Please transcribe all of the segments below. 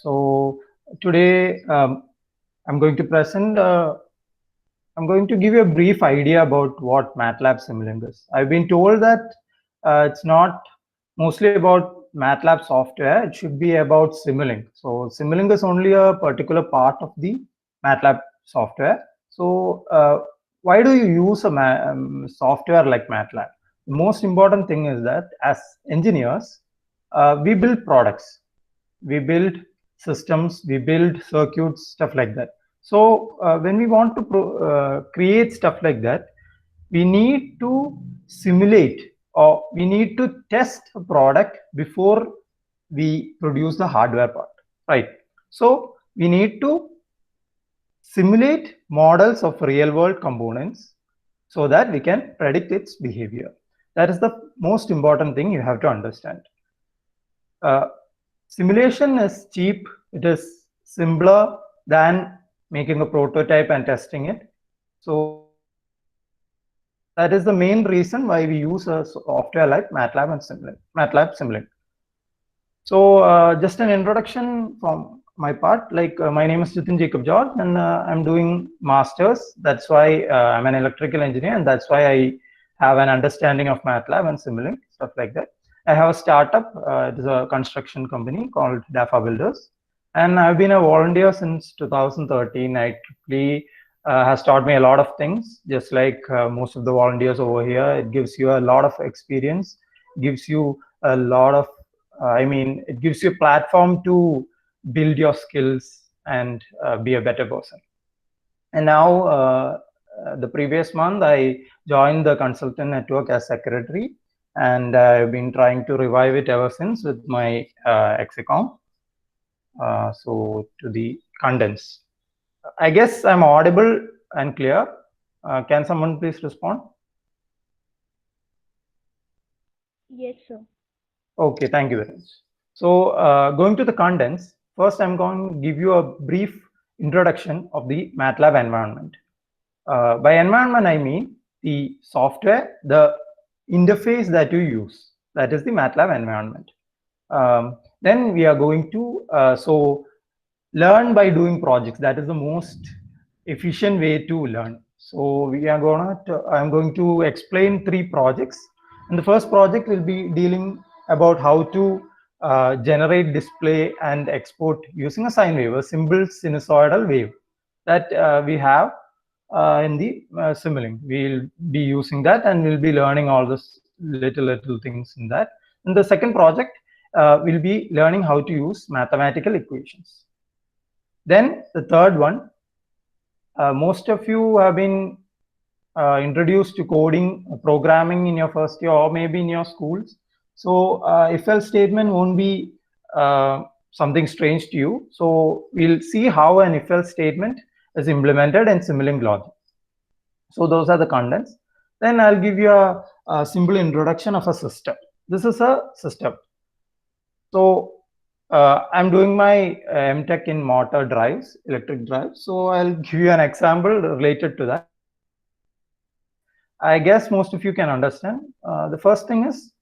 So today I'm going to present, I'm going to give you a brief idea about what Matlab Simulink is. I've been told that it's not mostly about Matlab software, it should be about Simulink. So Simulink is only a particular part of the Matlab software. So why do you use a software like Matlab? The most important thing is that as engineers, we build products, we build systems, we build circuits, stuff like that. So when we want to create stuff like that, we need to simulate or we need to test a product before we produce the hardware part, right? So we need to simulate models of real world components so that we can predict its behavior. That is the most important thing you have to understand. Simulation is cheap. It is simpler than making a prototype and testing it. So that is the main reason why we use a software like Matlab and Simulink, Matlab Simulink. So just an introduction from my part, like my name is Gitin Jacob George and I'm doing masters. That's why I'm an electrical engineer, and that's why I have an understanding of Matlab and Simulink, stuff like that. I have a startup, it is a construction company called DAFA Builders. And I've been a volunteer since 2013. IEEE has taught me a lot of things, just like most of the volunteers over here. It gives you a lot of experience, gives you a lot of, it gives you a platform to build your skills and be a better person. And now, the previous month, I joined the consultant network as secretary, and I've been trying to revive it ever since with my XCOM. So to the contents, I guess I'm audible and clear. Can someone please respond? Yes, sir. Okay, thank you very much. So going to the contents, first I'm going to give you a brief introduction of the Matlab environment. By environment, I mean the software, the interface that you use, that is the Matlab environment. Then we are going to learn by doing projects. That is the most efficient way to learn. So I'm going to explain 3 projects, and the first project will be dealing about how to generate, display, and export using a sine wave, a simple sinusoidal wave that we have in the Simulink. We'll be using that, and we'll be learning all this little things in that. In the second project, we'll be learning how to use mathematical equations. Then the third one, most of you have been introduced to coding, programming in your first year or maybe in your schools. So if-else statement won't be something strange to you. So we'll see how an if-else statement is implemented in Simulink logic. So those are the contents. Then I'll give you a simple introduction of a system. This is a system. So I'm doing my MTech in motor drives, electric drives. So I'll give you an example related to that. I guess most of you can understand. The first thing is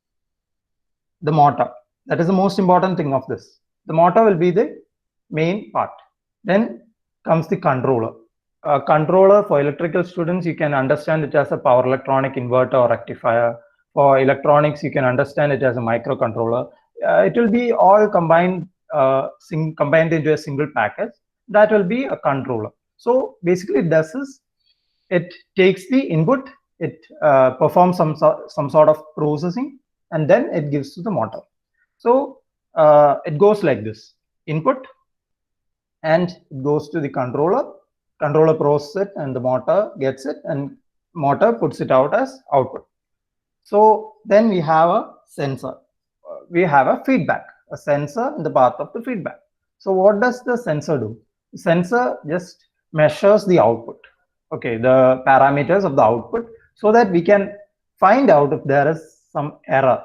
the motor. That is the most important thing of this. The motor will be the main part. Then comes the controller. Controller for electrical students, you can understand it as a power electronic inverter or rectifier. For electronics, you can understand it as a microcontroller. It will be all combined into a single package. That will be a controller. So basically it does is, it takes the input, it performs some sort of processing, and then it gives to the motor. So it goes like this: input, and it goes to the controller. Controller processes it, and the motor gets it, and motor puts it out as output. So then we have a sensor. We have a feedback, a sensor in the path of the feedback. So what does the sensor do? The sensor just measures the output, okay, the parameters of the output, so that we can find out if there is some error.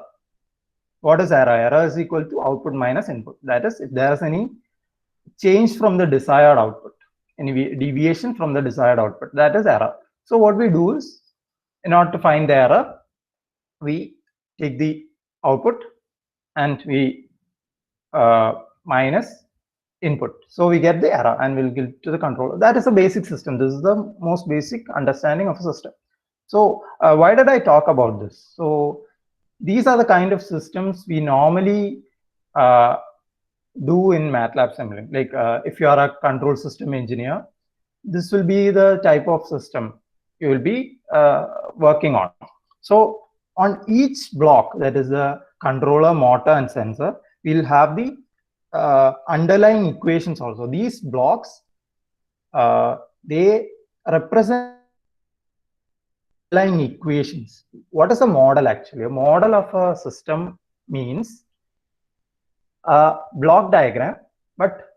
What is error? Error is equal to output minus input. That is, if there is any change from the desired output, any deviation from the desired output, that is error. So what we do is, in order to find the error, we take the output and we minus input. So we get the error and we'll give to the controller. That is a basic system. This is the most basic understanding of a system. So why did I talk about this? So these are the kind of systems we normally do in Matlab Simulink. Like if you are a control system engineer, this will be the type of system you will be working on. So on each block, that is the controller, motor, and sensor, we'll have the underlying equations also. These blocks, they represent underlying equations. What is a model actually? A model of a system means a block diagram, but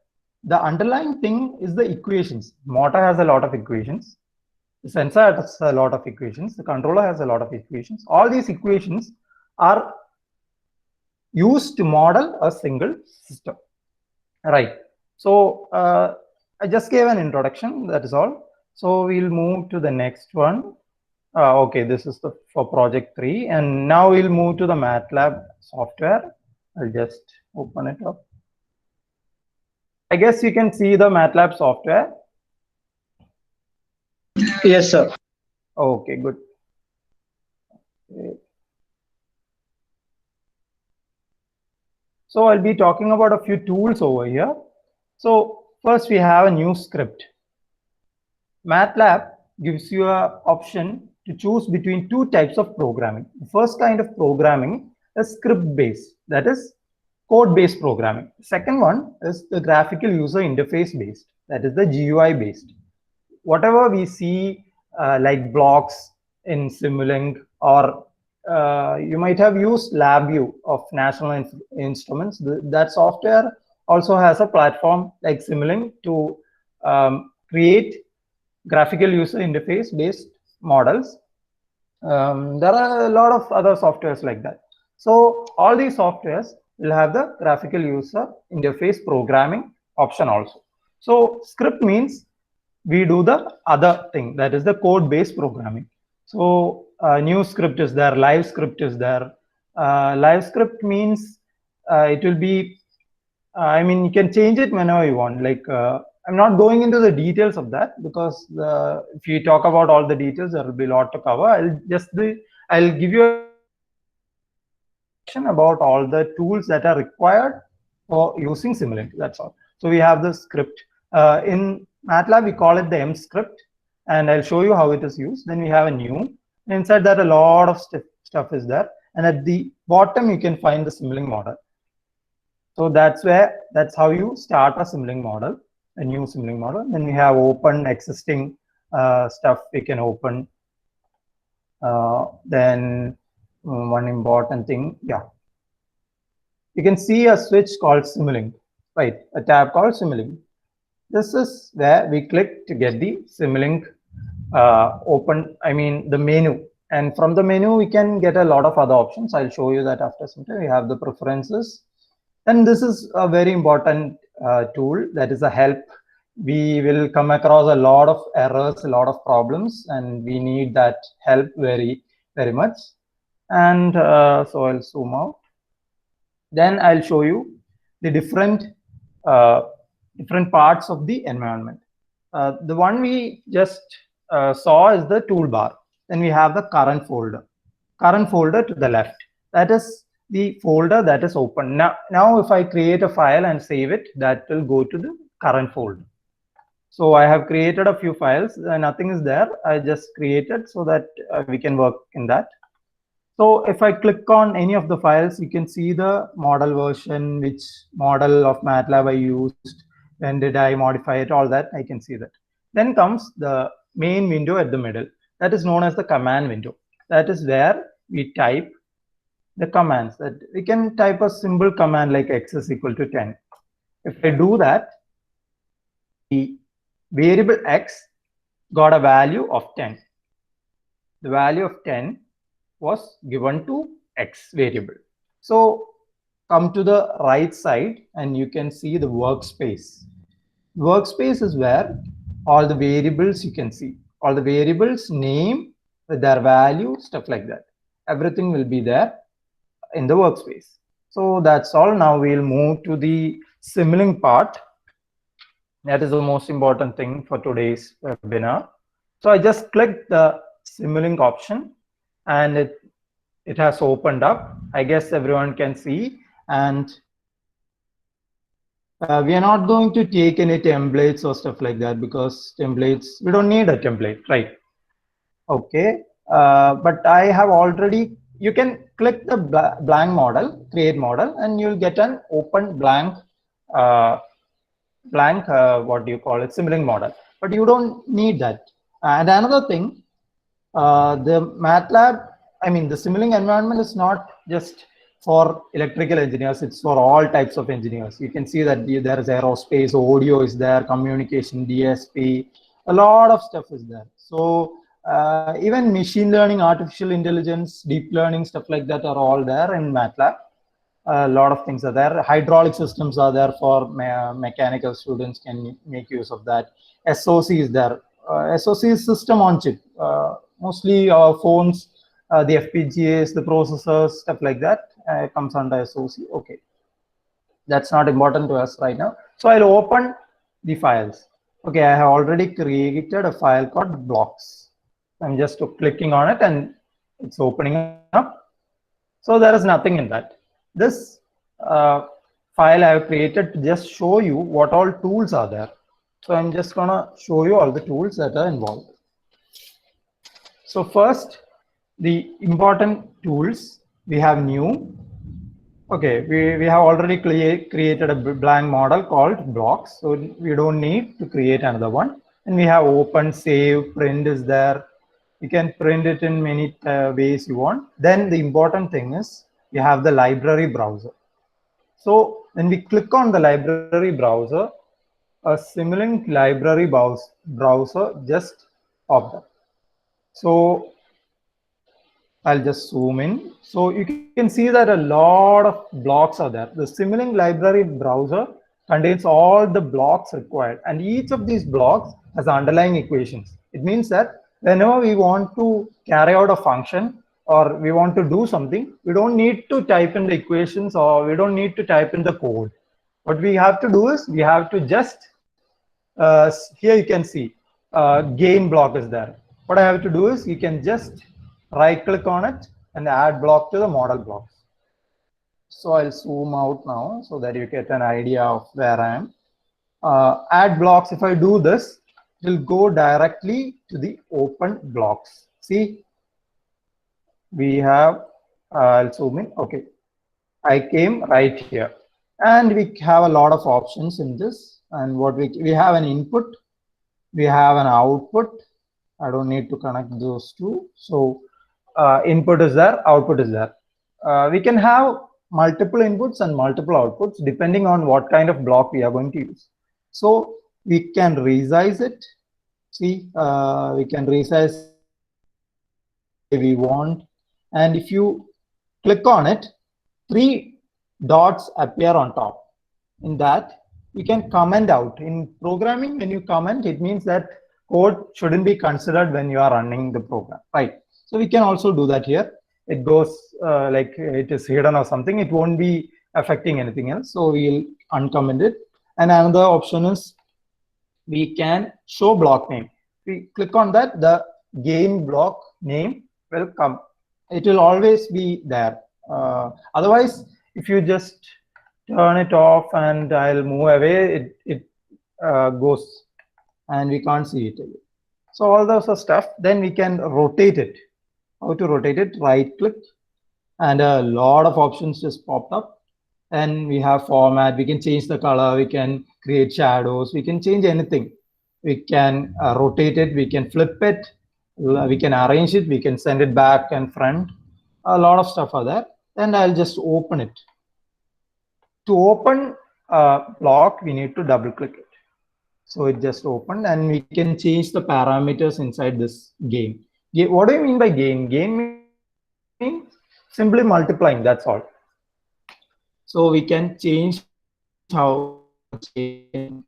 the underlying thing is the equations. Motor has a lot of equations. The sensor has a lot of equations. The controller has a lot of equations. All these equations are used to model a single system. Right. So I just gave an introduction. That is all. So we'll move to the next one. Okay, this is for project 3, and now we'll move to the MATLAB software. I'll just open it up. I guess you can see the MATLAB software. Yes, sir. Okay, good. Okay. So I'll be talking about a few tools over here. So first we have a new script. MATLAB gives you an option to choose between two types of programming. The first kind of programming is script-based, that is code-based programming. The second one is the graphical user interface-based, that is the GUI-based. Whatever we see like blocks in Simulink, or you might have used LabVIEW of National Instruments. That software also has a platform like Simulink to create graphical user interface based models. There are a lot of other softwares like that. So all these softwares will have the graphical user interface programming option also. So script means we do the other thing, that is the code based programming. So new script is there, live script is there. Live script means it will be, I mean, you can change it whenever you want. Like I'm not going into the details of that, because if you talk about all the details, there will be a lot to cover. I'll give you a about all the tools that are required for using Simulink. That's all. So we have the script. In MATLAB, we call it the M script, and I'll show you how it is used. Then we have a new. Inside that, a lot of stuff is there. And at the bottom, you can find the Simulink model. So that's how you start a Simulink model, a new Simulink model. Then we have open existing stuff we can open. Then one important thing, yeah. You can see a switch called Simulink, right? A tab called Simulink. This is where we click to get the Simulink open, I mean the menu. And from the menu, we can get a lot of other options. I'll show you that after some time. We have the preferences. And this is a very important tool, that is a help. We will come across a lot of errors, a lot of problems, and we need that help very, very much. And so I'll zoom out. Then I'll show you the different parts of the environment. The one we just saw is the toolbar. Then we have the current folder to the left. That is the folder that is open. Now if I create a file and save it, that will go to the current folder. So I have created a few files. Nothing is there. I just created so that we can work in that. So if I click on any of the files, you can see the model version, which model of MATLAB I used, when did I modify it, all that I can see that. Then comes the main window at the middle. That is known as the command window. That is where we type the commands. That we can type a simple command like x is equal to 10. If I do that, the variable x got a value of 10. The value of 10 was given to x variable. So come to the right side and you can see the workspace. Workspace is where all the variables you can see. All the variables, name, their value, stuff like that. Everything will be there in the workspace. So that's all. Now we'll move to the Simulink part. That is the most important thing for today's webinar. So I just clicked the Simulink option and it has opened up. I guess everyone can see, and we are not going to take any templates or stuff like that, because templates, we don't need a template, right? Okay, but I have already, you can click the blank model, create model, and you'll get an open blank, what do you call it, Simulink model. But you don't need that. And another thing, the MATLAB, I mean, the Simulink environment is not just for electrical engineers, it's for all types of engineers. You can see that there is aerospace, audio is there, communication, DSP, a lot of stuff is there. So even machine learning, artificial intelligence, deep learning, stuff like that are all there in MATLAB. A lot of things are there. Hydraulic systems are there for mechanical students can make use of that. SOC is there. SOC is system on chip. Mostly our phones, the FPGAs, the processors, stuff like that comes under SOC. Okay, that's not important to us right now. So I'll open the files. Okay, I have already created a file called blocks. I'm just clicking on it and it's opening up. So there is nothing in that. This file I have created to just show you what all tools are there. So I'm just gonna show you all the tools that are involved. So first, the important tools, we have new. Okay, we have already created a blank model called blocks. So we don't need to create another one. And we have open, save, print is there. You can print it in many ways you want. Then the important thing is you have the library browser. So when we click on the library browser, a Simulink library browser just popped up. So I'll just zoom in. So you can see that a lot of blocks are there. The Simulink library browser contains all the blocks required, and each of these blocks has underlying equations. It means that whenever we want to carry out a function or we want to do something, we don't need to type in the equations or we don't need to type in the code. What we have to do is we have to just, here you can see gain block is there. What I have to do is you can just right click on it and add block to the model blocks. So I'll zoom out now so that you get an idea of where I am. Add blocks, if I do this, it will go directly to the open blocks. See, we have, I'll zoom in, okay. I came right here and we have a lot of options in this, and what we have an input, we have an output. I don't need to connect those two. So input is there, output is there. We can have multiple inputs and multiple outputs depending on what kind of block we are going to use. So we can resize it. See, we can resize any way we want. And if you click on it, 3 dots appear on top. In that, you can comment out. In programming, when you comment, it means that code shouldn't be considered when you are running the program, right? So we can also do that here. It goes like it is hidden or something. It won't be affecting anything else. So we'll uncomment it. And another option is we can show block name. We click on that, the game block name will come. It will always be there. Otherwise, if you just turn it off and I'll move away, it goes and we can't see it again. So all those are stuff. Then we can rotate it. How to rotate it? Right click, and a lot of options just popped up. And we have format. We can change the color. We can create shadows. We can change anything. We can rotate it. We can flip it. We can arrange it. We can send it back and front. A lot of stuff are there. And I'll just open it. To open a block, we need to double click it. So it just opened, and we can change the parameters inside this game. What do you mean by game? Game means simply multiplying, that's all. So we can change how change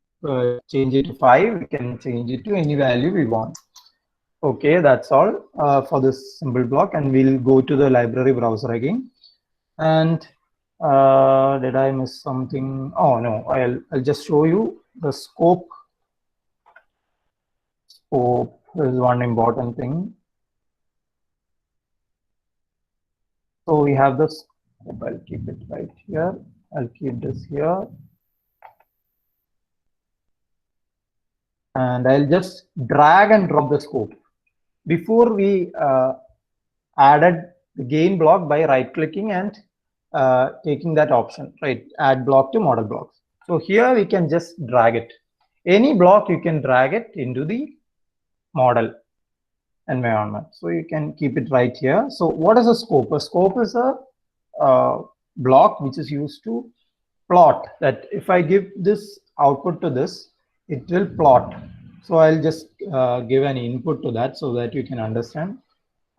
it to 5. We can change it to any value we want. Okay, that's all for this symbol block, and we'll go to the library browser again. And did I miss something? Oh no, I'll just show you the scope scope is one important thing. So we have this. I'll keep it right here. I'll keep this here. And I'll just drag and drop the scope. Before we added the gain block by right clicking and taking that option, right? Add block to model blocks. So here we can just drag it. Any block you can drag it into the model environment. So you can keep it right here. So what is a scope? A scope is a block which is used to plot, that if I give this output to this, it will plot. So I'll just give an input to that so that you can understand.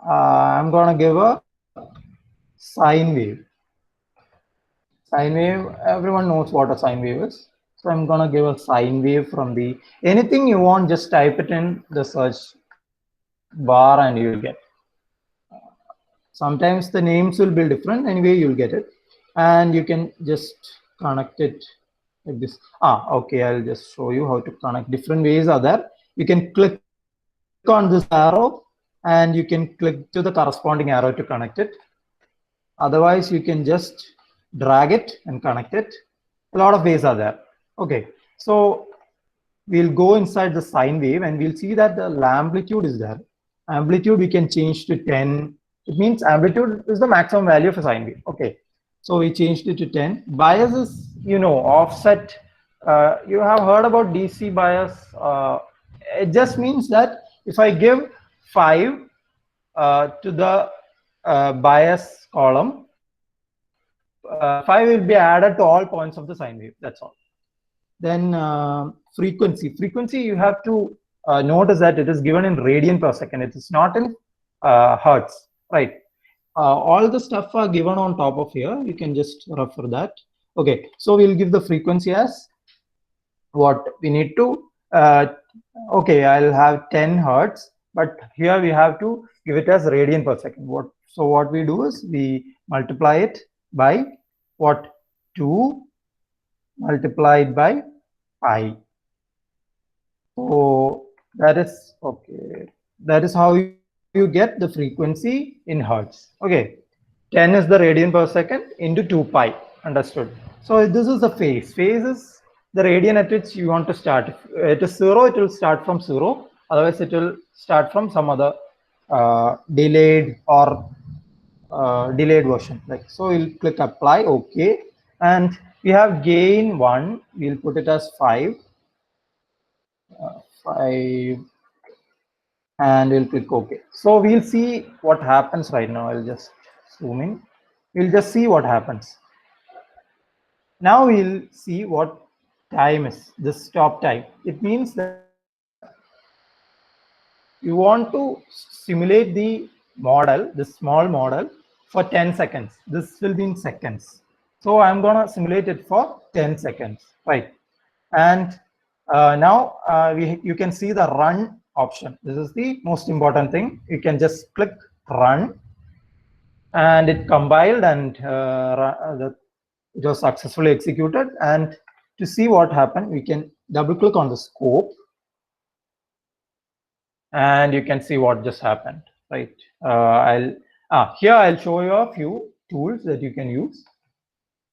I'm going to give a sine wave. Sine wave, everyone knows what a sine wave is. So I'm going to give a sine wave from the, anything you want, just type it in the search bar and you'll get. Sometimes the names will be different. Anyway, you'll get it. And you can just connect it like this. Okay, I'll just show you how to connect. Different ways are there. You can click on this arrow and you can click to the corresponding arrow to connect it. Otherwise, you can just drag it and connect it. A lot of ways are there. Okay, so we'll go inside the sine wave and we'll see that the amplitude is there. Amplitude we can change to 10. It means amplitude is the maximum value of a sine wave. Okay, so we changed it to 10. Bias is, you know, offset. You have heard about DC bias. It just means that if I give 5 to the bias column, 5 will be added to all points of the sine wave. That's all. Then frequency. Frequency, you have to notice that it is given in radian per second. It is not in hertz, right? All the stuff are given on top of here. You can just refer that. Okay, so we'll give the frequency as what we need to. Okay, I'll have 10 hertz, but here we have to give it as radian per second. So what we do is we multiply it by what? 2 multiplied by pi. So that is okay. That is how you get the frequency in hertz. Okay, 10 is the radian per second into 2 pi. Understood? So this is the phase. Phase is the radian at which you want to start. If it is 0, it will start from 0. Otherwise, it will start from some other delayed or delayed version. Like so, we'll click apply. Okay, and we have gain 1. We'll put it as 5. 5, and we'll click OK. So we'll see what happens right now. I'll just zoom in. We'll just see what happens. Now we'll see what time is, this stop time. It means that you want to simulate the model, this small model, for 10 seconds. This will be in seconds. So I'm going to simulate it for 10 seconds, right? And now you can see the run option. This is the most important thing. You can just click run and it compiled and it was successfully executed. And to see what happened, we can double click on the scope and you can see what just happened, right? Here I'll show you a few tools that you can use.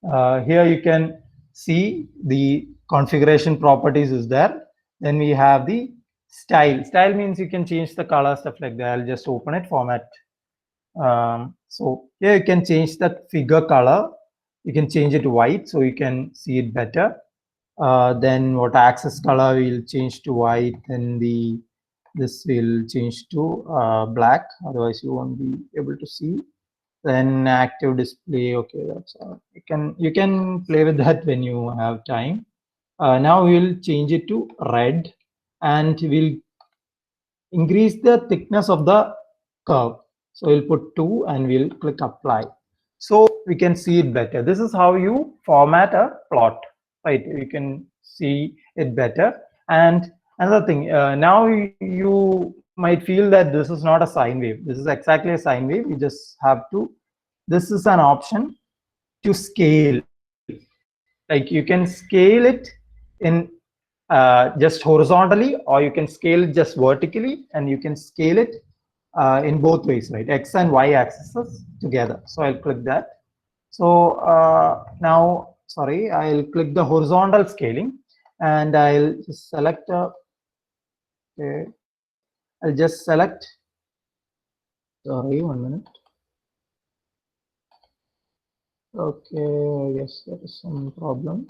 Here you can see the configuration properties is there. Then we have the style. Style means you can change the color, stuff like that. I'll just open it, format. So here you can change the figure color. You can change it to white so you can see it better. Then what axis color will change to white, and this will change to black. Otherwise you won't be able to see. Then active display. Okay, that's you can play with that when you have time. Now we'll change it to red and we'll increase the thickness of the curve. So we'll put 2 and we'll click apply. So we can see it better. This is how you format a plot, right? You can see it better. And another thing, now you might feel that this is not a sine wave. This is exactly a sine wave. You just have to, this is an option to scale. Like you can scale it in just horizontally, or you can scale it just vertically, and you can scale it in both ways, right? X and Y axes together. So I'll click that. So now, sorry, I'll click the horizontal scaling, and I'll just select okay, I'll just select, sorry, 1 minute. Okay, I guess there is some problem.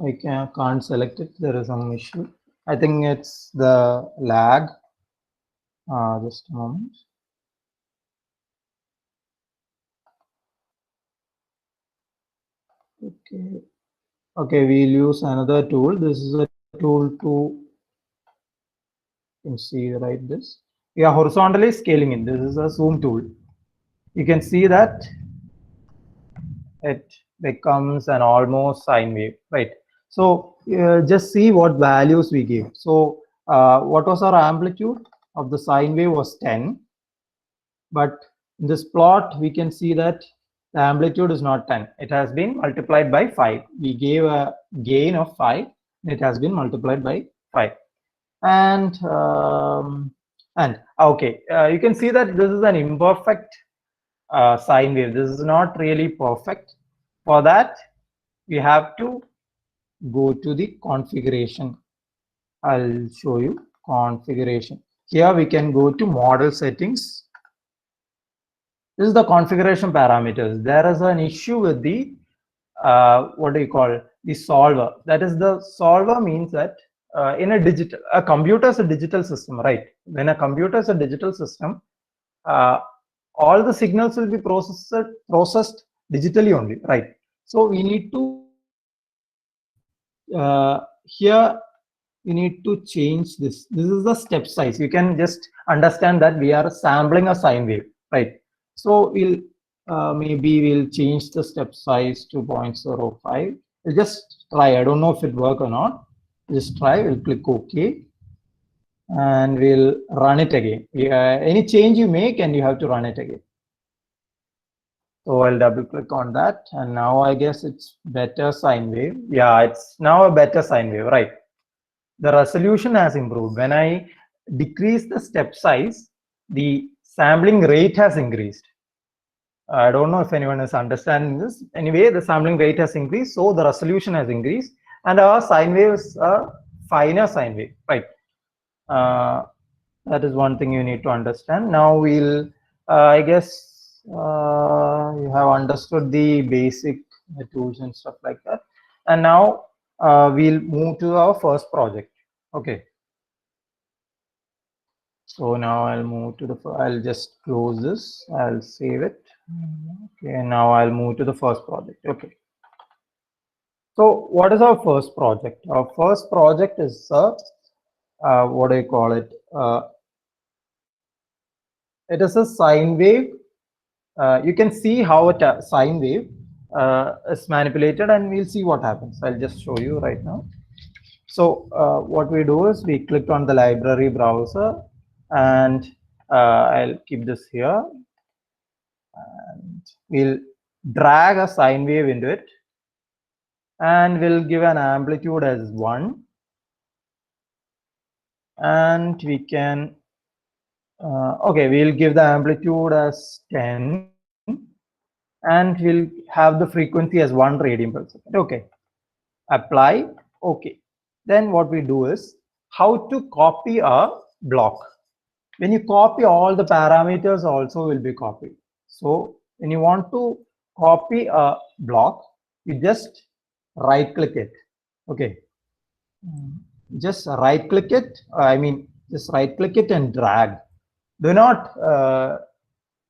I can't select it. There is some issue. I think it's the lag. Just a moment. Okay. Okay, we'll use another tool. This is a tool to, you can see, right? This. We are horizontally scaling it. This is a zoom tool. You can see that it becomes an almost sine wave, right? So just see what values we give. So what was our amplitude of the sine wave was 10, but in this plot we can see that the amplitude is not 10. It has been multiplied by 5. We gave a gain of 5. It has been multiplied by 5. And okay, you can see that this is an imperfect sine wave. This is not really perfect. For that, we have to go to the configuration. I'll show you configuration. Here we can go to model settings. This is the configuration parameters. There is an issue with the what do you call the solver? That is, the solver means that in a computer is a digital system, right? When a computer is a digital system, all the signals will be processed digitally only, right? So we need to here we need to change this. This is the step size. You can just understand that we are sampling a sine wave, right? So we'll maybe we'll change the step size to 0.05. We'll just try. I don't know if it work or not. Just try. We'll click OK, and we'll run it again. Any change you make, and you have to run it again. So I'll double click on that, and now I guess it's better sine wave. Yeah, it's now a better sine wave, right? The resolution has improved. When I decrease the step size, the sampling rate has increased. I don't know if anyone is understanding this. Anyway, the sampling rate has increased, so the resolution has increased, and our sine wave is a finer sine wave, right? That is one thing you need to understand. Now we'll, I guess you have understood the basic tools and stuff like that. And now we'll move to our first project. Okay. So now I'll move to the, I'll just close this, I'll save it. Okay, now I'll move to the first project. Okay. So what is our first project? Our first project is, what do you call it? It is a sine wave. You can see how a sine wave is manipulated, and we'll see what happens. I'll just show you right now. So what we do is we click on the library browser, and I'll keep this here, and we'll drag a sine wave into it, and we'll give an amplitude as 1, and we can okay, we'll give the amplitude as 10, and we'll have the frequency as 1 radian per second. Okay, apply. Okay, then what we do is how to copy a block. When you copy, all the parameters also will be copied. So when you want to copy a block, you just right click it. Okay, just right click it. I mean, just right click it and drag. Do not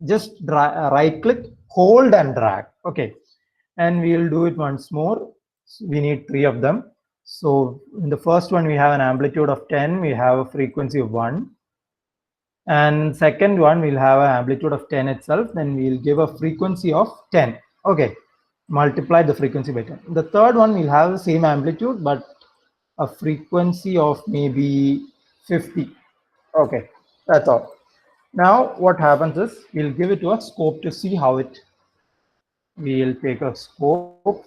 just right click, hold and drag. Okay, and we will do it once more. So we need 3 of them. So in the first one, we have an amplitude of 10, we have a frequency of 1. And second one, we'll have an amplitude of 10 itself, then we'll give a frequency of 10. Okay, multiply the frequency by 10. The third one, we'll have the same amplitude, but a frequency of maybe 50. Okay, that's all. Now what happens is we'll give it to a scope to see how it, we'll take a scope,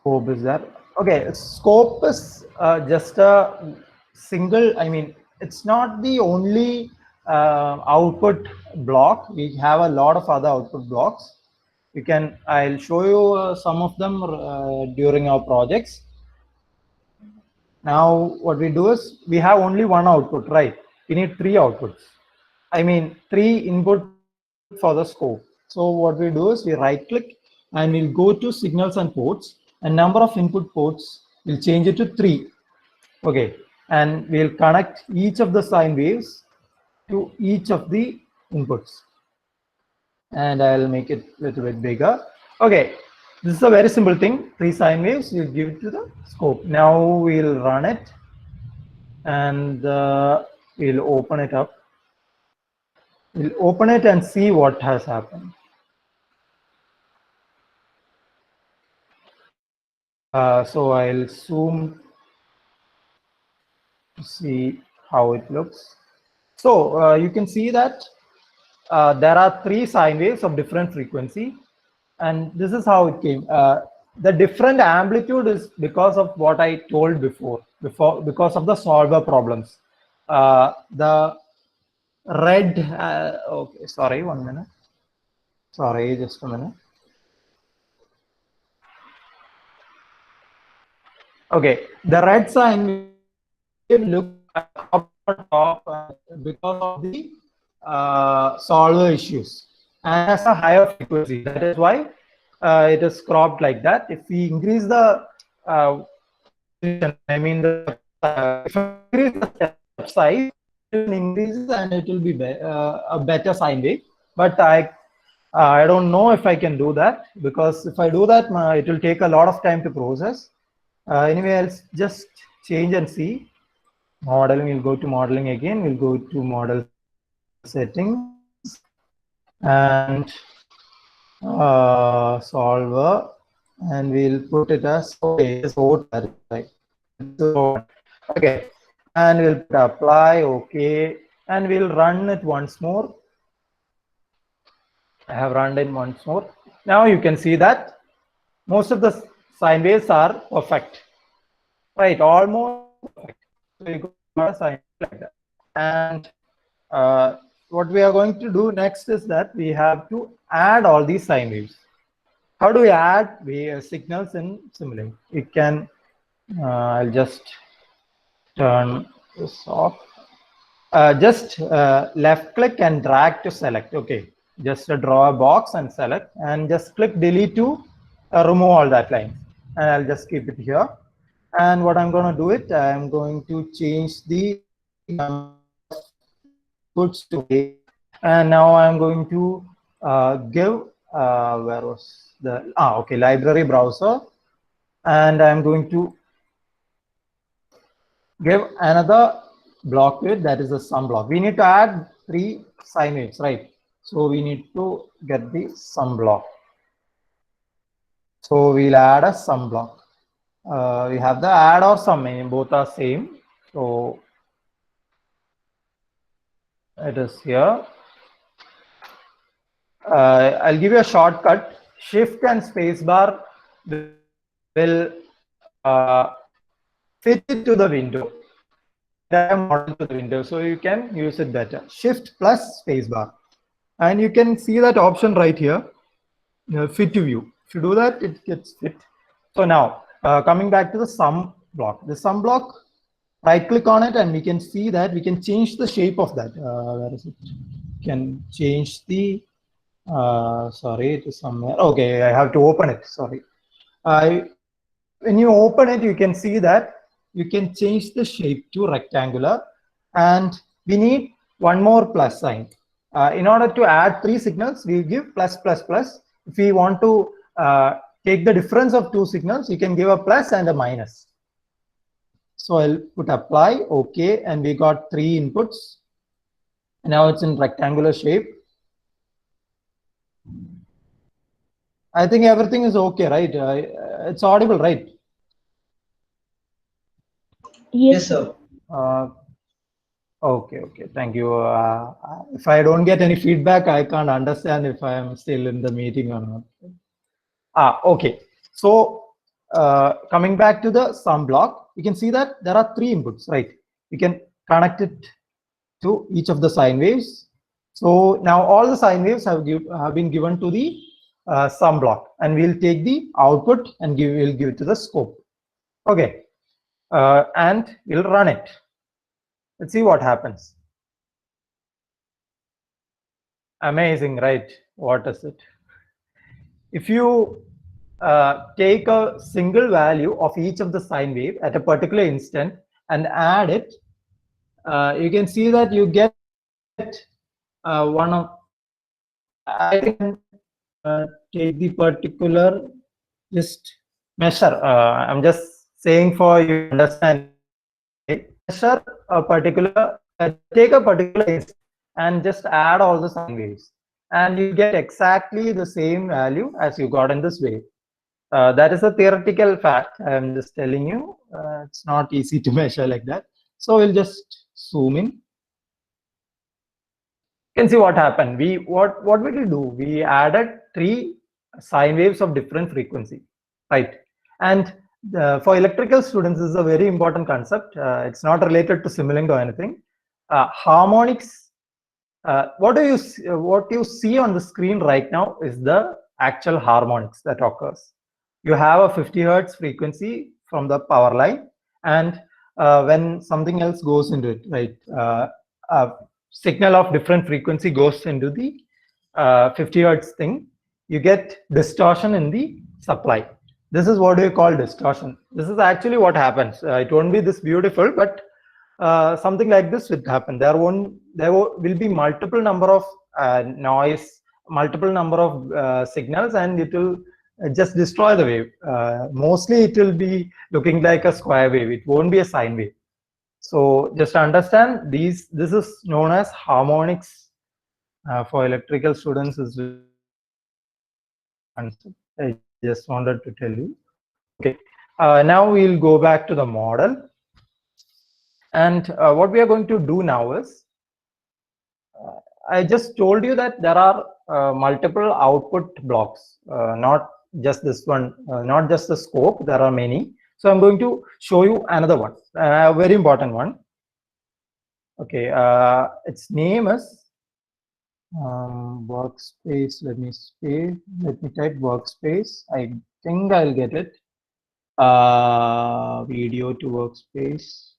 Scope is there. Okay, scope is just a single, I mean, it's not the only output block. We have a lot of other output blocks. You can, I'll show you some of them during our projects. Now, what we do is we have only one output, right? We need three outputs. I mean, three input for the scope. So what we do is we right click and we'll go to signals and ports, and number of input ports we'll change it to 3. Okay, and we'll connect each of the sine waves to each of the inputs. And I'll make it a little bit bigger. Okay, this is a very simple thing. 3 sine waves, we'll give it to the scope. Now we'll run it and we'll open it up. We'll open it and see what has happened. So I'll zoom to see how it looks. So you can see that there are 3 sine waves of different frequency, and this is how it came. The different amplitude is because of what I told before because of the solver problems. The red, okay, sorry, 1 minute. Sorry, just a minute. Okay, the red sine wave look up on top because of the solver issues and has a higher frequency. That is why it is cropped like that. If we increase the I mean the if I increase the step size, it will increase and it will be a better sine wave. But I don't know if I can do that, because if I do that, it will take a lot of time to process. Anyway, I'll just change and see. Modeling, we'll go to modeling again. We'll go to model settings and solver, and we'll put it as okay. Right. Okay, and we'll put apply. Okay, and we'll run it once more. I have run it once more. Now you can see that most of the sine waves are perfect, right? Almost perfect. So you got a sine wave like that. And what we are going to do next is that we have to add all these sine waves. How do we add signals in Simulink? We can, I'll just turn this off. Just left click and drag to select. Okay, just draw a box and select, and just click delete to remove all that line. And I'll just keep it here. And what I'm going to do it, I'm going to change the puts to A. And now I'm going to give where was the okay, library browser, and I'm going to give another block to it, that is a sum block. We need to add 3 sine waves, right? So we need to get the sum block. So we'll add a sum block. We have the add or sum, both are same. So it is here. I'll give you a shortcut. Shift and spacebar will fit it to the window. Model to the window, so you can use it better. Shift plus spacebar, and you can see that option right here, fit to view. If you do that, it gets fit. So now coming back to the sum block. The sum block, right click on it, and we can see that we can change the shape of that. Where is it? Can change the sorry, it is somewhere. Okay, I have to open it. Sorry. When you open it, you can see that you can change the shape to rectangular, and we need one more plus sign. In order to add 3 signals, we give plus plus plus. If we want to take the difference of 2 signals, you can give a plus and a minus. So I'll put apply, okay, and we got 3 inputs. Now it's in rectangular shape. I think everything is okay, right? It's audible, right? Yes, sir. Okay, thank you. If I don't get any feedback, I can't understand if I am still in the meeting or not. Okay. So coming back to the sum block, you can see that there are 3 inputs, right? You can connect it to each of the sine waves. So now all the sine waves have been given to the sum block, and we'll take the output and we'll give it to the scope. Okay, and we'll run it. Let's see what happens. Amazing, right? What is it? If you take a single value of each of the sine wave at a particular instant and add it, you can see that you get one of, I can take the particular, just measure, I'm just saying for you understanding, measure a particular, take a particular instant and just add all the sine waves, and you get exactly the same value as you got in this wave. That is a theoretical fact. I'm just telling you, it's not easy to measure like that. So we'll just zoom in. You can see what happened. What we do? We added 3 sine waves of different frequency, right? And for electrical students, this is a very important concept. It's not related to Simulink or anything. Harmonics. What you see on the screen right now is the actual harmonics that occurs. You have a 50 hertz frequency from the power line, and when something else goes into it, right, a signal of different frequency goes into the 50 hertz thing, you get distortion in the supply. This is what we call distortion. This is actually what happens. It won't be this beautiful, but something like this will happen. There will be multiple number of noise, multiple number of signals, and it will just destroy the wave. Mostly it will be looking like a square wave. It won't be a sine wave. So just understand this is known as harmonics. For electrical students is concept. I just wanted to tell you. Okay, now we'll go back to the model. And what we are going to do now is, I just told you that there are multiple output blocks, not just this one, not just the scope, there are many. So I'm going to show you another one, a very important one. Okay, its name is workspace. Let me type workspace. I think I'll get it. Video to workspace.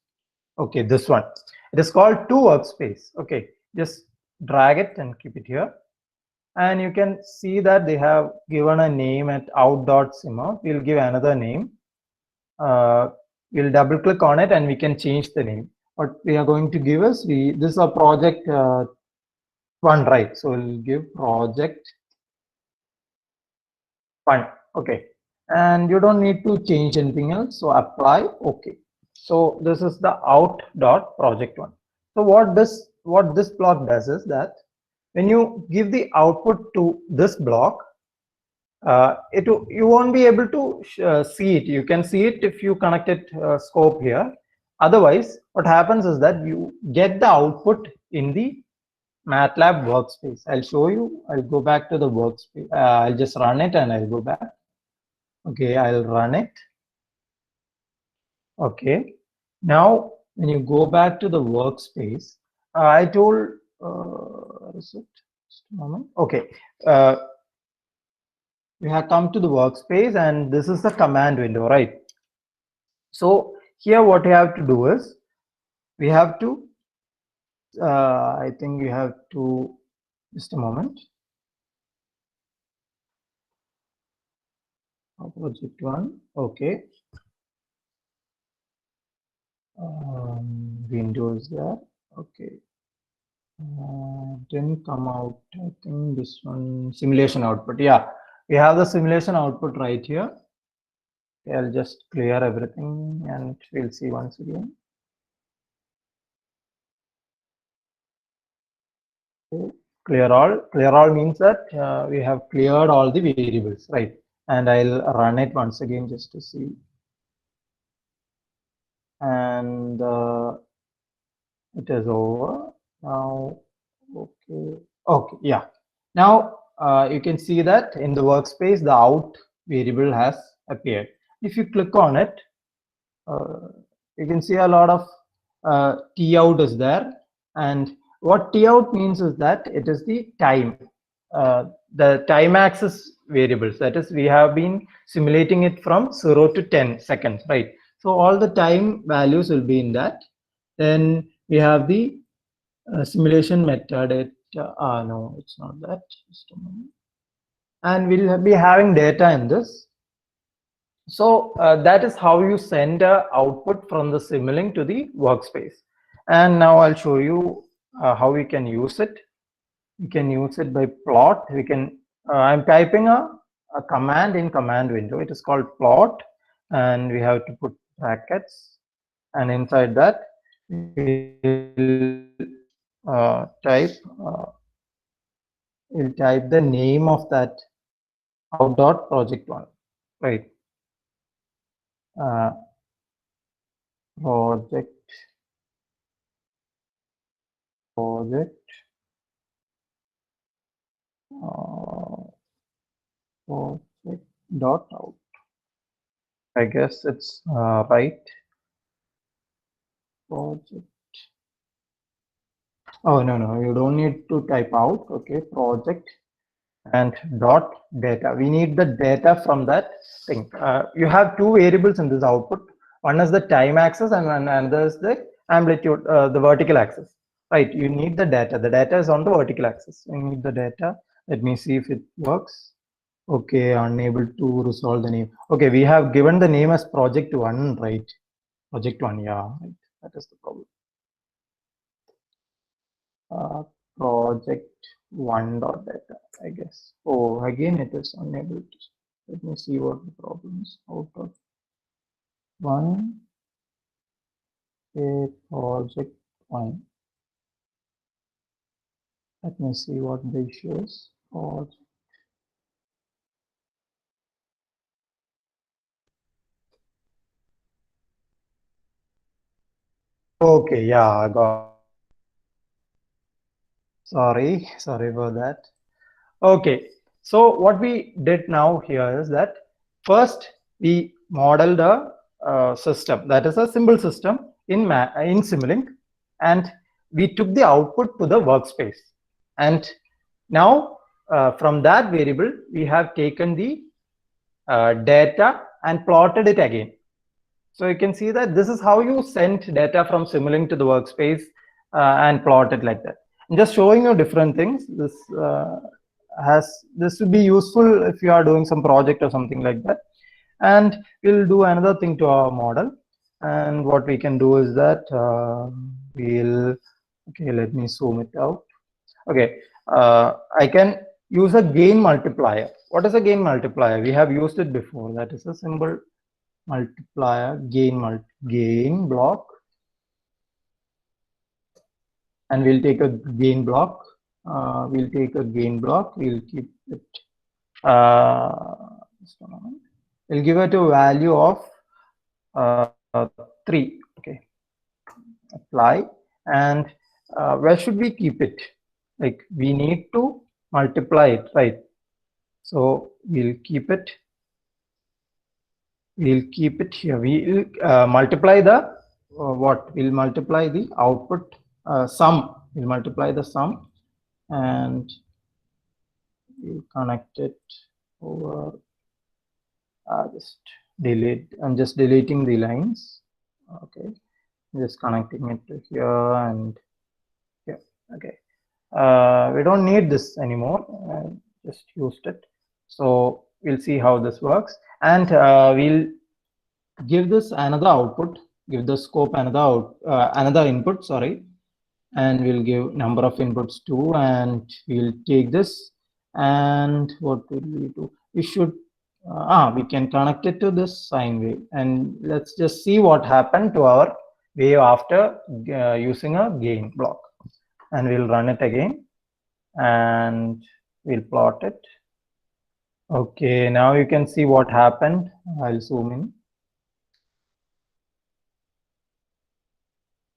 Okay, this one. It is called to workspace. Okay, just drag it and keep it here. And you can see that they have given a name at out.simmer. We'll give another name. We'll double click on it and we can change the name. What we are going to give is, this is a project 1, right? So we'll give project 1. Okay. And you don't need to change anything else. So apply. Okay. So this is the out.project1. So what this block does is that when you give the output to this block, you won't be able to see it. You can see it if you connect it scope here. Otherwise, what happens is that you get the output in the Matlab workspace. I'll show you. I'll go back to the workspace. I'll just run it and I'll go back. Okay, I'll run it. Okay. Now, when you go back to the workspace, I told, where is it? Just a moment. Okay. We have come to the workspace and this is the command window, right? So here what we have to do is, we have to, I think we have to, just a moment. Project 1, okay. Windows there, okay. Didn't come out. I think this one, simulation output. Yeah, we have the simulation output right here. Okay, I'll just clear everything and we'll see once again. Okay. Clear all means that we have cleared all the variables, right? And I'll run it once again just to see. And it is over now. Okay, yeah. Now you can see that in the workspace the out variable has appeared, if you click on it, you can see a lot of T out is there. And what T out means is that it is the time, the time axis variables. That is, we have been simulating it from 0 to 10 seconds, right? So all the time values will be in that. Then we have the simulation method. No, it's not that. Just a moment. And we'll be having data in this. So that is how you send output from the Simulink to the workspace. And now I'll show you how we can use it. We can use it by plot. We can. I'm typing a command in command window. It is called plot, and we have to put brackets. And inside that, we'll type the name of that out.project1, right? Project dot out. I guess it's right. Project. Oh, no, you don't need to type out. Okay, project and dot data. We need the data from that thing. You have two variables in this output. One is the time axis and another is the amplitude, the vertical axis. Right, you need the data. The data is on the vertical axis. You need the data. Let me see if it works. Okay, unable to resolve the name. Okay, we have given the name as project 1, right? Project 1, yeah, right. That is the problem. Project 1 dot data, I guess. Oh, again it is unable to. Let me see what the problem is. Out of 1, a project 1. Let me see what the issue is. Project. Okay, yeah, I got. Sorry for that. Okay, so what we did now here is that first we modeled a system, that is a simple system in Simulink, and we took the output to the workspace. And now from that variable, we have taken the data and plotted it again. So you can see that this is how you send data from Simulink to the workspace and plot it like that. I'm just showing you different things. This would be useful if you are doing some project or something like that. And we'll do another thing to our model. And what we can do is that okay, let me zoom it out. Okay, I can use a gain multiplier. What is a gain multiplier? We have used it before. That is a symbol multiplier, gain block, and we'll take a gain block. We'll keep it. Just a moment. We'll give it a value of 3. Okay, apply. And where should we keep it? Like, we need to multiply it, right? So we'll keep it. We'll keep it here. We'll multiply the what? We'll multiply the output sum. We'll multiply the sum, and we'll connect it over. Just delete. I'm just deleting the lines. Okay, just connecting it to here and here. Okay, we don't need this anymore. Just used it. So we'll see how this works, and we'll give this another output. Give the scope another input. Sorry, and we'll give number of inputs too, and we'll take this. And what will we do? We should. We can connect it to this sine wave, and let's just see what happened to our wave after using a gain block. And we'll run it again, and we'll plot it. Okay, now you can see what happened. I'll zoom in.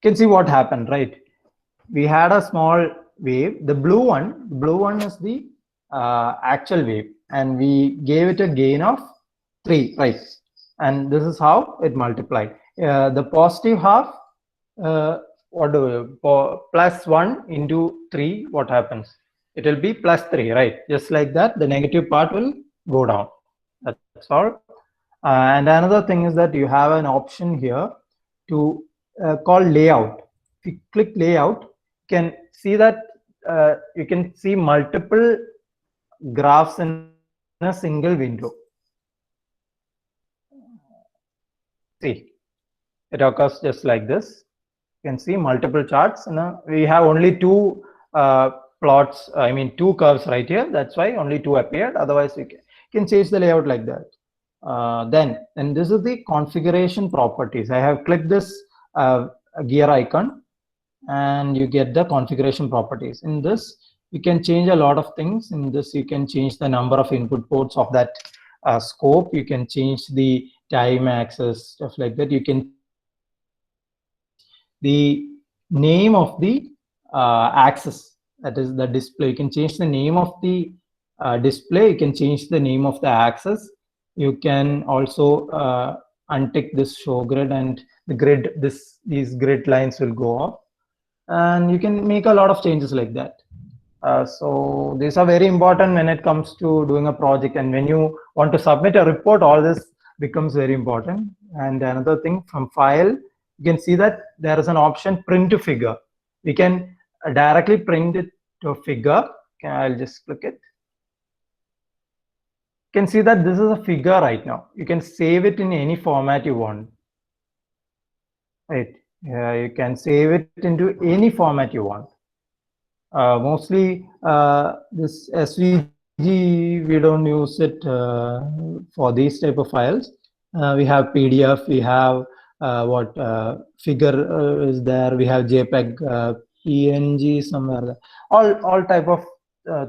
You can see what happened, right? We had a small wave. The blue one is the actual wave, and we gave it a gain of 3, right? and this is how it multiplied. The positive half, plus 1 into 3, what happens? It will be plus 3, right? Just like that, the negative part will go down. That's all. And another thing is that you have an option here to call layout. If you click layout, you can see that you can see multiple graphs in a single window. See, it occurs just like this. You can see multiple charts. We have only two plots, I mean two curves right here. That's why only two appeared. Otherwise, we can change the layout like that. And this is the configuration properties. I have clicked this gear icon, and you get the configuration properties. In this, you can change a lot of things. In this, you can change the number of input ports of that scope. You can change the time axis, stuff like that. You can change the name of the axis, that is the display. You can change the name of the display. You can change the name of the axis. You can also untick this show grid, and the grid, these grid lines will go off, and you can make a lot of changes like that. So these are very important when it comes to doing a project, and when you want to submit a report, all this becomes very important. And another thing, from file, you can see that there is an option print to figure. We can directly print it to a figure. Okay, I'll just click it. You can see that this is a figure right now. You can save it in any format you want. Right. You can save it into any format you want. Mostly this SVG, we don't use it for these type of files. We have PDF, we have figure is there, we have JPEG, PNG somewhere. All type of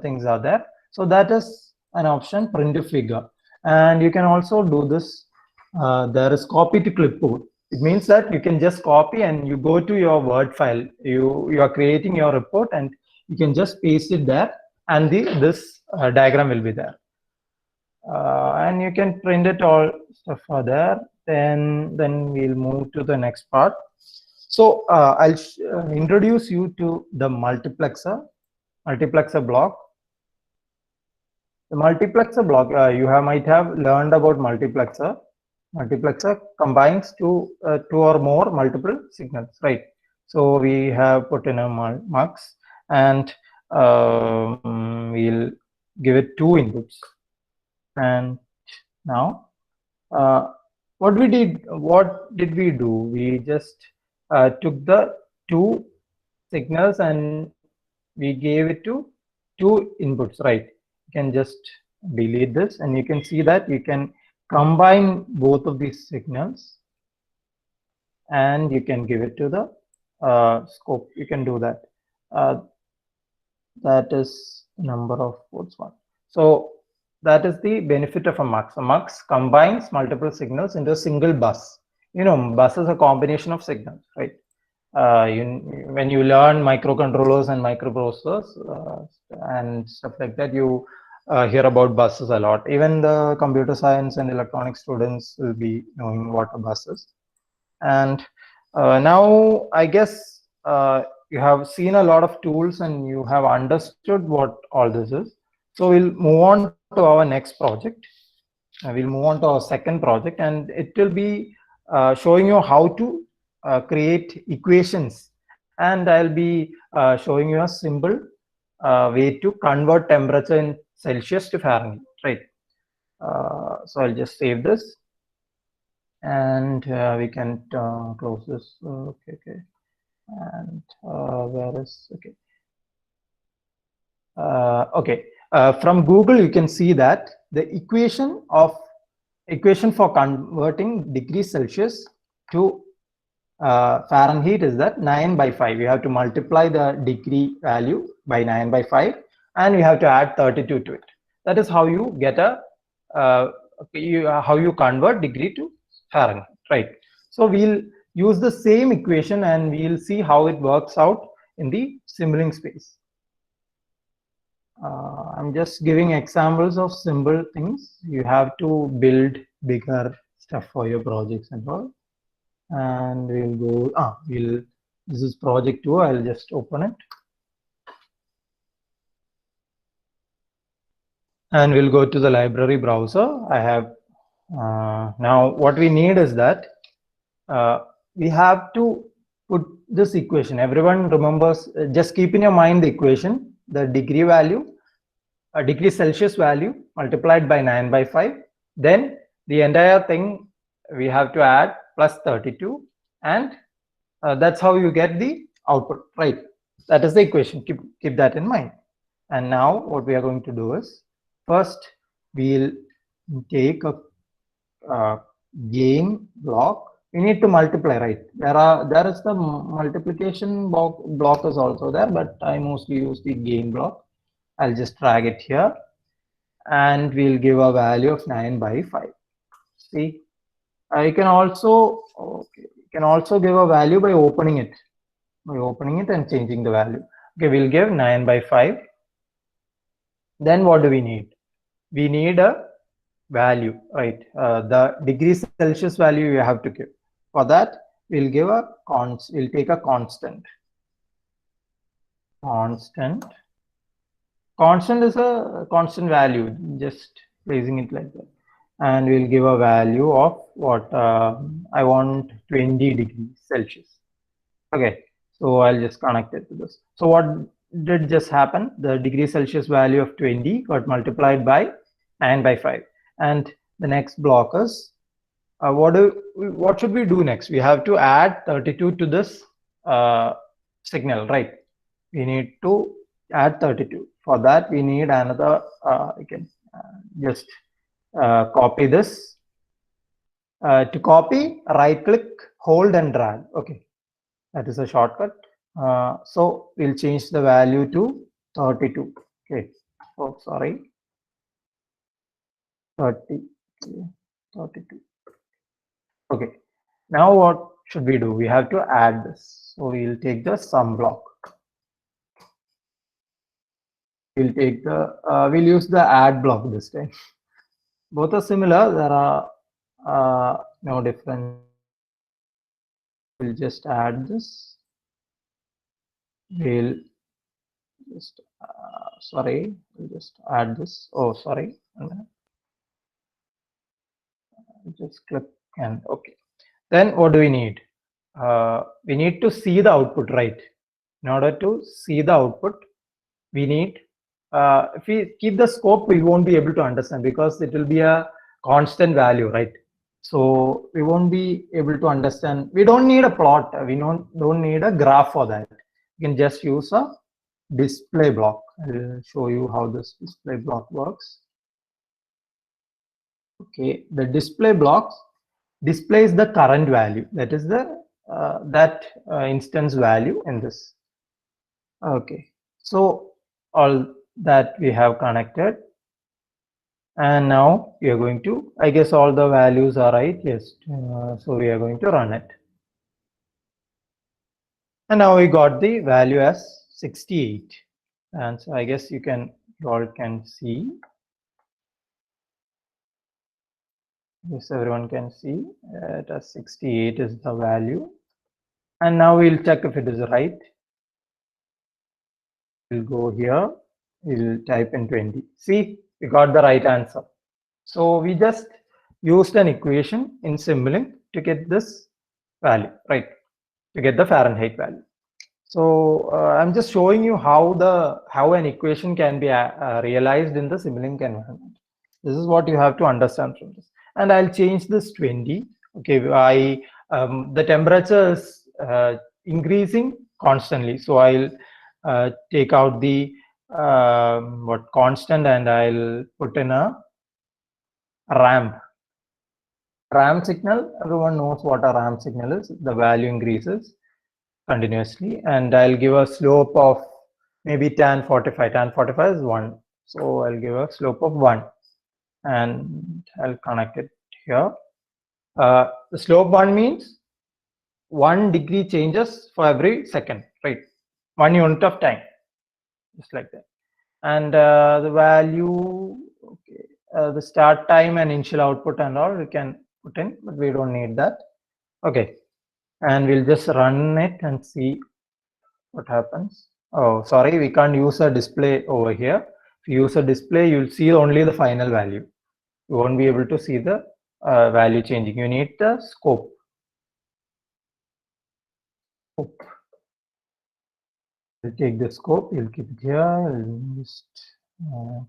things are there. So that is an option, print to figure. And you can also do this. There is copy to clipboard. It means that you can just copy and you go to your Word file. You are creating your report, and you can just paste it there, and this diagram will be there. And you can print it all stuff for there. Then we'll move to the next part. So I'll introduce you to the multiplexer block. The multiplexer block, you might have learned about multiplexer. Multiplexer combines two or more multiple signals, right? So we have put in a mux, and we'll give it 2 inputs. And now what did we do? We just took the 2 signals and we gave it to 2 inputs, right? You can just delete this, and you can see that you can combine both of these signals, and you can give it to the scope. You can do that. That is number of ports 1. So that is the benefit of a mux. A mux combines multiple signals into a single bus. Bus is a combination of signals, right? When you learn microcontrollers and microprocessors and stuff like that, you hear about buses a lot. Even the computer science and electronics students will be knowing what a bus is. And now I guess you have seen a lot of tools and you have understood what all this is. So we'll move on to our next project. We'll move on to our second project, and it will be showing you how to create equations, and I'll be showing you a simple way to convert temperature in Celsius to Fahrenheit, right? So I'll just save this, and we can close this. Okay. And where is okay? From Google, you can see that the equation for converting degrees Celsius to Fahrenheit is that 9/5. You have to multiply the degree value by 9/5, and you have to add 32 to it. That is how you get how you convert degree to Fahrenheit, right? So we'll use the same equation, and we'll see how it works out in the Simulink space. I'm just giving examples of simple things. You have to build bigger stuff for your projects and all. And we'll go, this is project 2. I'll just open it. And we'll go to the library browser. I have, now what we need is that we have to put this equation. Everyone remembers, just keep in your mind the equation, the degree value, a degree Celsius value multiplied by 9/5. Then the entire thing we have to add plus 32, and that's how you get the output, right? That is the equation. Keep that in mind. And now what we are going to do is, first we'll take a gain block. We need to multiply, right? There is the multiplication block is also there, but I mostly use the gain block. I'll just drag it here, and we'll give a value of 9/5. See, you can also give a value by opening it and changing the value. Okay, we'll give 9/5. Then what do we need? We need a value, right? The degree Celsius value you have to give. For that, we'll give a we'll take a constant. Constant is a constant value, just placing it like that. And we'll give a value of what I want 20 degrees Celsius. Okay, so I'll just connect it to this. So what did just happen? The degree Celsius value of 20 got multiplied by 9/5. And the next block is, what should we do next? We have to add 32 to this signal, right? We need to add 32. For that, we need another, you can just copy this. To copy, right click, hold and drag. Okay, that is a shortcut. So we'll change the value to 32. Okay, oh sorry, 32. Okay, now what should we do? We have to add this. So we'll take the sum block. We'll take the we'll use the add block this time. Both are similar. There are no difference. We'll just add this. We'll just sorry. We'll just add this. Oh, sorry. Just click and okay. Then what do we need? We need to see the output, right? In order to see the output, we need, if we keep the scope, we won't be able to understand because it will be a constant value, right? So we won't be able to understand. We don't need a plot. We don't need a graph for that. You can just use a display block. I'll show you how this display block works. Okay, the display blocks displays the current value. That is the instance value in this. Okay, so all that we have connected, and now we are going to, I guess all the values are right. Yes, so we are going to run it, and now we got the value as 68. And so I guess you all can see. Yes, everyone can see it as 68 is the value. And now we'll check if it is right. We'll go here, we'll type in 20. See, we got the right answer. So we just used an equation in Simulink to get this value, right? To get the Fahrenheit value. So I'm just showing you how an equation can be realized in the Simulink environment. This is what you have to understand from this. And I'll change this 20. Okay, the temperature is increasing constantly. So I'll take out the constant, and I'll put in a ramp signal. Everyone knows what a ramp signal is. The value increases continuously, and I'll give a slope of maybe tan 45. Tan 45 is 1. So I'll give a slope of 1. And I'll connect it here. The slope 1 means 1 degree changes for every second, right? 1 unit of time, just like that. And the value, okay, the start time and initial output and all, we can put in, but we don't need that. Okay, and we'll just run it and see what happens. Oh, sorry, we can't use a display over here. If you use a display, you'll see only the final value. You won't be able to see the value changing. You need the scope. We'll take the scope, we'll keep it here, we'll just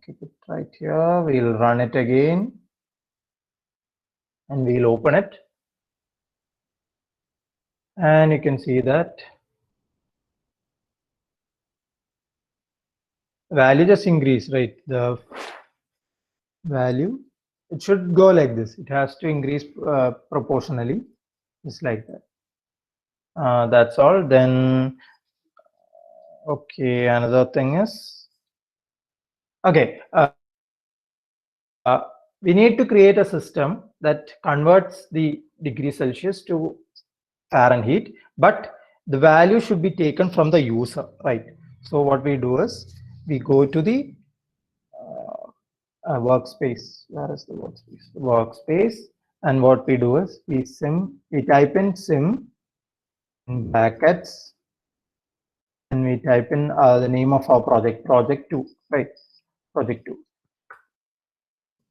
keep it right here. We'll run it again and we'll open it. And you can see that value just increased, right? The value, it should go like this. It has to increase proportionally, just like that. That's all. Then, okay, another thing is, okay, we need to create a system that converts the degrees Celsius to Fahrenheit, but the value should be taken from the user, right? So what we do is we go to the workspace. Where is the workspace? Workspace, and what we do is we type in sim in brackets, and we type in the name of our project 2, right? Project 2.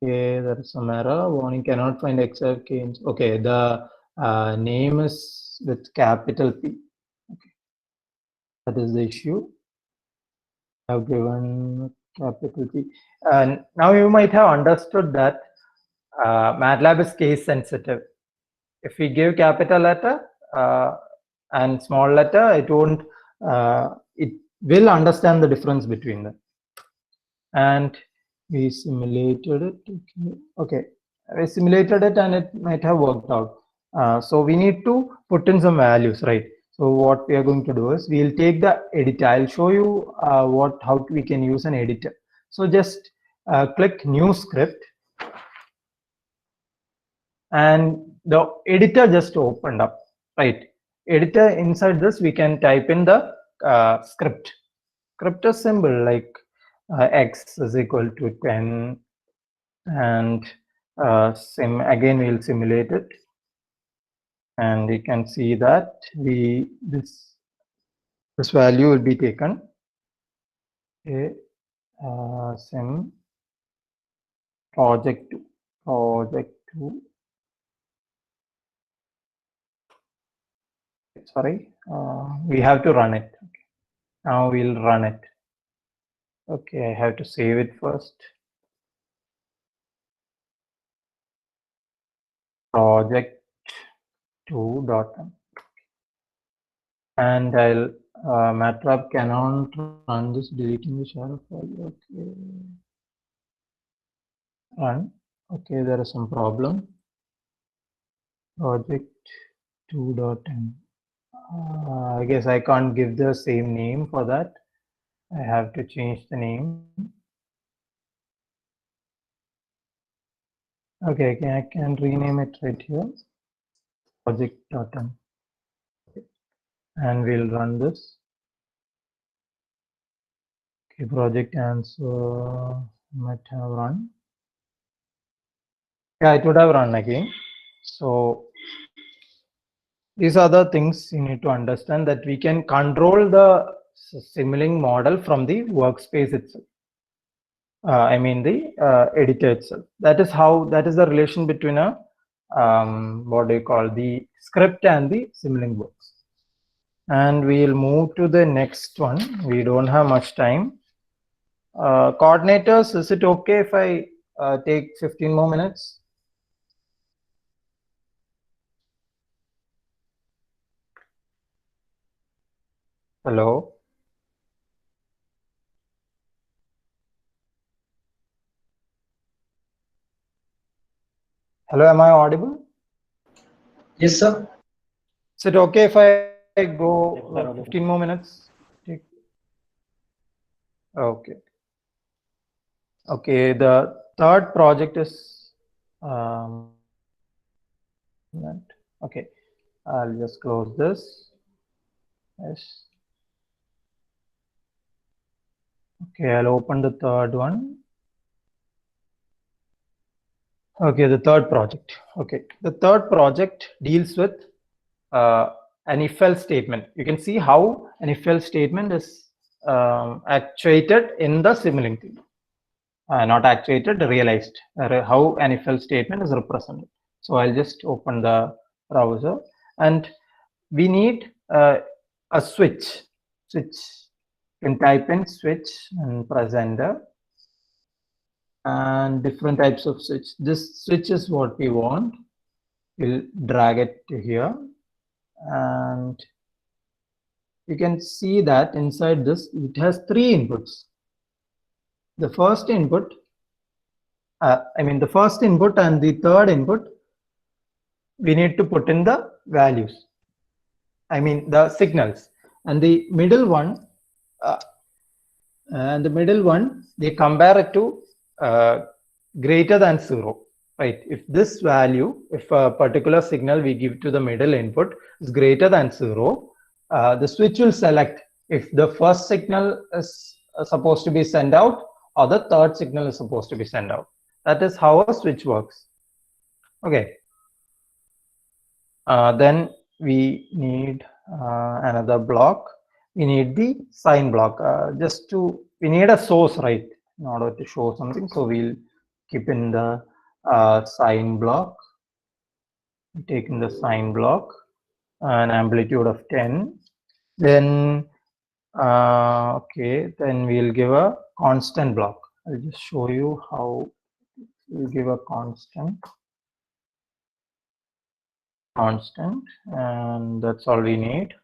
Okay, there is some error. Warning, cannot find except gains. Okay, the name is with capital P. Okay, that is the issue. I've given capital P. And now you might have understood that MATLAB is case sensitive. If we give capital letter and small letter, it won't. It will understand the difference between them. And we simulated it. Okay, we simulated it and it might have worked out. So we need to put in some values, right? So what we are going to do is we'll take the editor. I'll show you how we can use an editor. So just click new script, and the editor just opened up, right? Editor, inside this we can type in the script. Script is simple, like x is equal to 10, and again we'll simulate it, and you can see that this value will be taken. Okay, sim project 2. Sorry, we have to run it. Okay. Now we'll run it. Okay, I have to save it first. Project 2.m, and I'll Matlab cannot run this, deleting the share file. Okay, run. Okay, there is some problem. Project 2.m. I guess I can't give the same name for that. I have to change the name. Okay, I can rename it right here. Project.m. And we'll run this. Okay, project answer might have run. Yeah, it would have run again. So these are the things you need to understand, that we can control the Simulink model from the workspace itself. I mean the editor itself. That is the relation between a what do you call, the script and the Simulink works. And we'll move to the next one. We don't have much time. Coordinators, is it okay if I take 15 more minutes? Hello? Hello, am I audible? Yes, sir. Is it okay if I go 15 more minutes? Okay. Okay, the third project is okay. I'll just close this. Yes. Okay, I'll open the third one. Okay, the third project. Okay, the third project deals with an if-else statement. You can see how an if-else statement is actuated in the Simulink. Not actuated, realized. How an if-else statement is represented. So I'll just open the browser, and we need a switch. Switch. You can type in switch and press enter. And different types of switch. This switch is what we want. We'll drag it to here, and you can see that inside this it has three inputs. The first input, the first input and the third input, we need to put in the values. The signals, and the middle one, they compare it to greater than 0. Right? If this value, if a particular signal we give to the middle input is greater than 0, the switch will select if the first signal is supposed to be sent out or the third signal is supposed to be sent out. That is how a switch works. Okay. Then we need another block. We need the sign block. We need a source, right, in order to show something. So we'll keep in the sign block. Take in the sign block an amplitude of 10. Then then we'll give a constant block. I'll just show you how we'll give a constant, and that's all we need.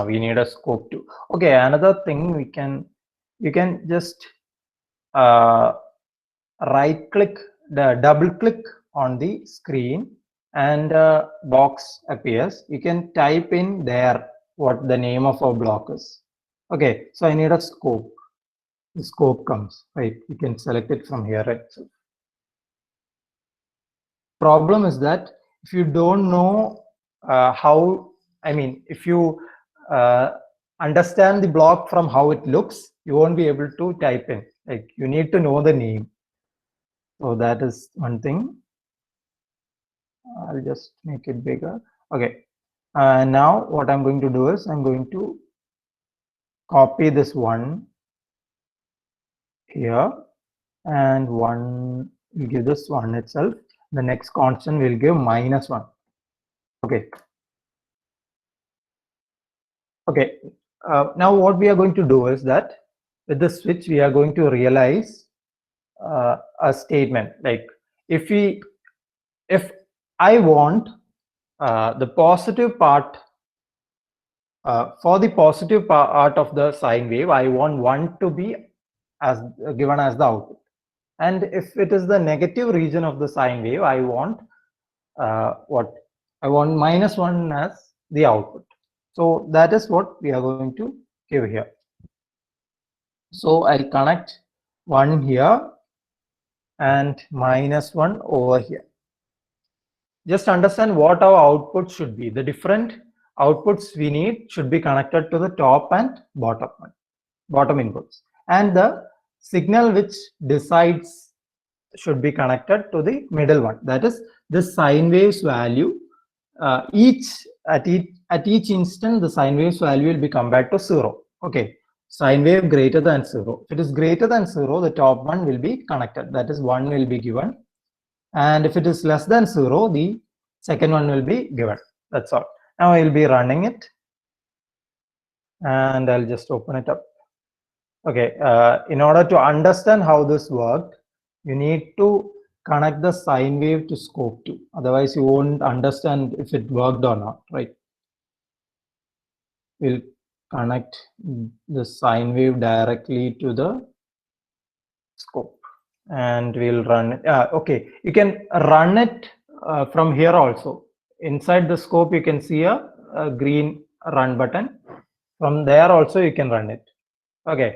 We need a scope too. Okay, another thing you can just right click, double click on the screen, and a box appears. You can type in there what the name of our block is. Okay, so I need a scope. The scope comes, right? You can select it from here itself. Problem is that if you don't know if you understand the block from how it looks, you won't be able to type in. Like, you need to know the name. So that is one thing. I'll just make it bigger. Okay. Now what I'm going to do is I'm going to copy this one here, and one will give this one itself. The next constant will give -1. Okay. Okay. Now what we are going to do is that with the switch we are going to realize a statement. Like, if I want the positive part, for the positive part of the sine wave, I want 1 to be as given as the output, and if it is the negative region of the sine wave, I want I want -1 as the output. So that is what we are going to give here. So I'll connect 1 here and -1 over here. Just understand what our output should be. The different outputs we need should be connected to the top and bottom inputs, and the signal which decides should be connected to the middle one. That is the sine wave's value. At each instant, the sine wave's value will be compared to 0. Okay, sine wave greater than 0. If it is greater than 0, the top one will be connected. That is 1 will be given. And if it is less than 0, the second one will be given. That's all. Now I will be running it, and I'll just open it up. Okay, in order to understand how this worked, you need to connect the sine wave to scope 2. Otherwise, you won't understand if it worked or not, right? We'll connect the sine wave directly to the scope, and we'll run it. Okay, you can run it from here also. Inside the scope, you can see a green run button. From there also, you can run it. Okay.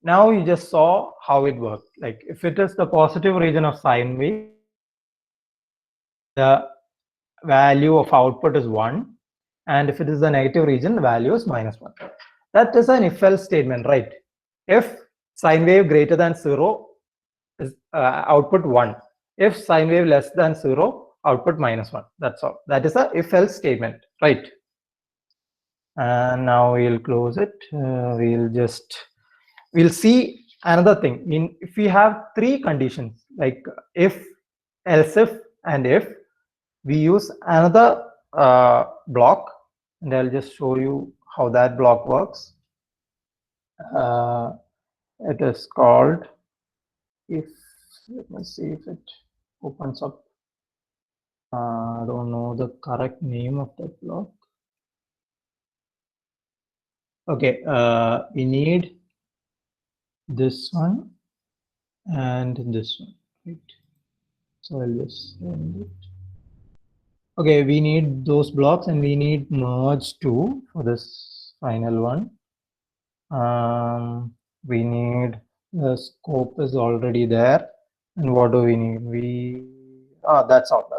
Now you just saw how it worked. Like, if it is the positive region of sine wave, the value of output is 1, and if it is the negative region, the value is -1. That is an if-else statement, right? If sine wave greater than 0 is output 1. If sine wave less than 0, output -1. That's all. That is a if-else statement, right? And now we'll close it. We'll see another thing. If we have three conditions like if, else if, and if, we use another block, and I'll just show you how that block works. It is called if. Let me see if it opens up. I don't know the correct name of that block. Okay, we need this one and this one, right? So I'll just send it. Okay, we need those blocks and we need merge too for this final one. We need the scope is already there. And what do we need? That's all.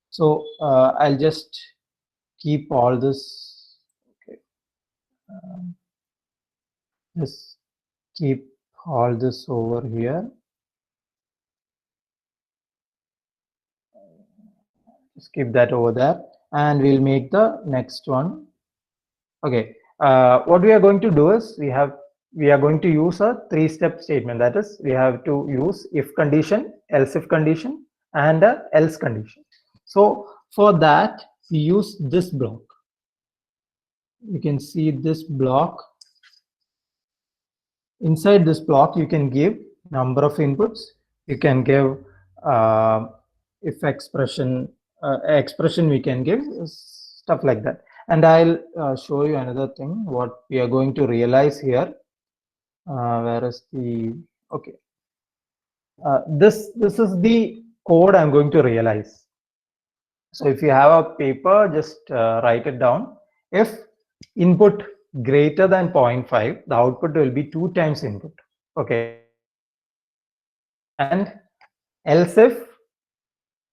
So I'll just keep all this. Okay. Just keep all this over here. Just keep that over there, and we'll make the next one. Okay. What we are going to do is we are going to use a three-step statement. That is, we have to use if condition, else if condition, and a else condition. So for that, we use this block. You can see this block. Inside this block, you can give number of inputs. You can give if expression we can give, stuff like that. And I'll show you another thing, what we are going to realize here. Where is the, okay. This is the code I'm going to realize. So if you have a paper, just write it down. If input greater than 0.5, the output will be 2 times input. Okay. And else if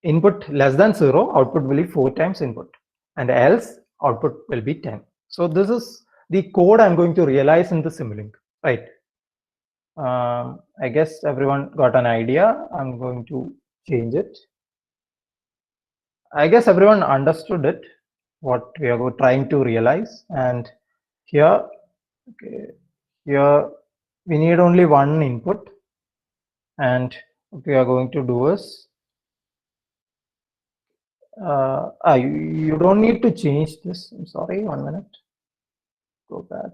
input less than 0, output will be 4 times input. And else output will be 10. So this is the code I'm going to realize in the Simulink, right? I guess everyone got an idea. I'm going to change it. I guess everyone understood it, what we are trying to realize. And here, okay, here we need only one input. And what we are going to do is, you don't need to change this. I'm sorry, 1 minute. Go back.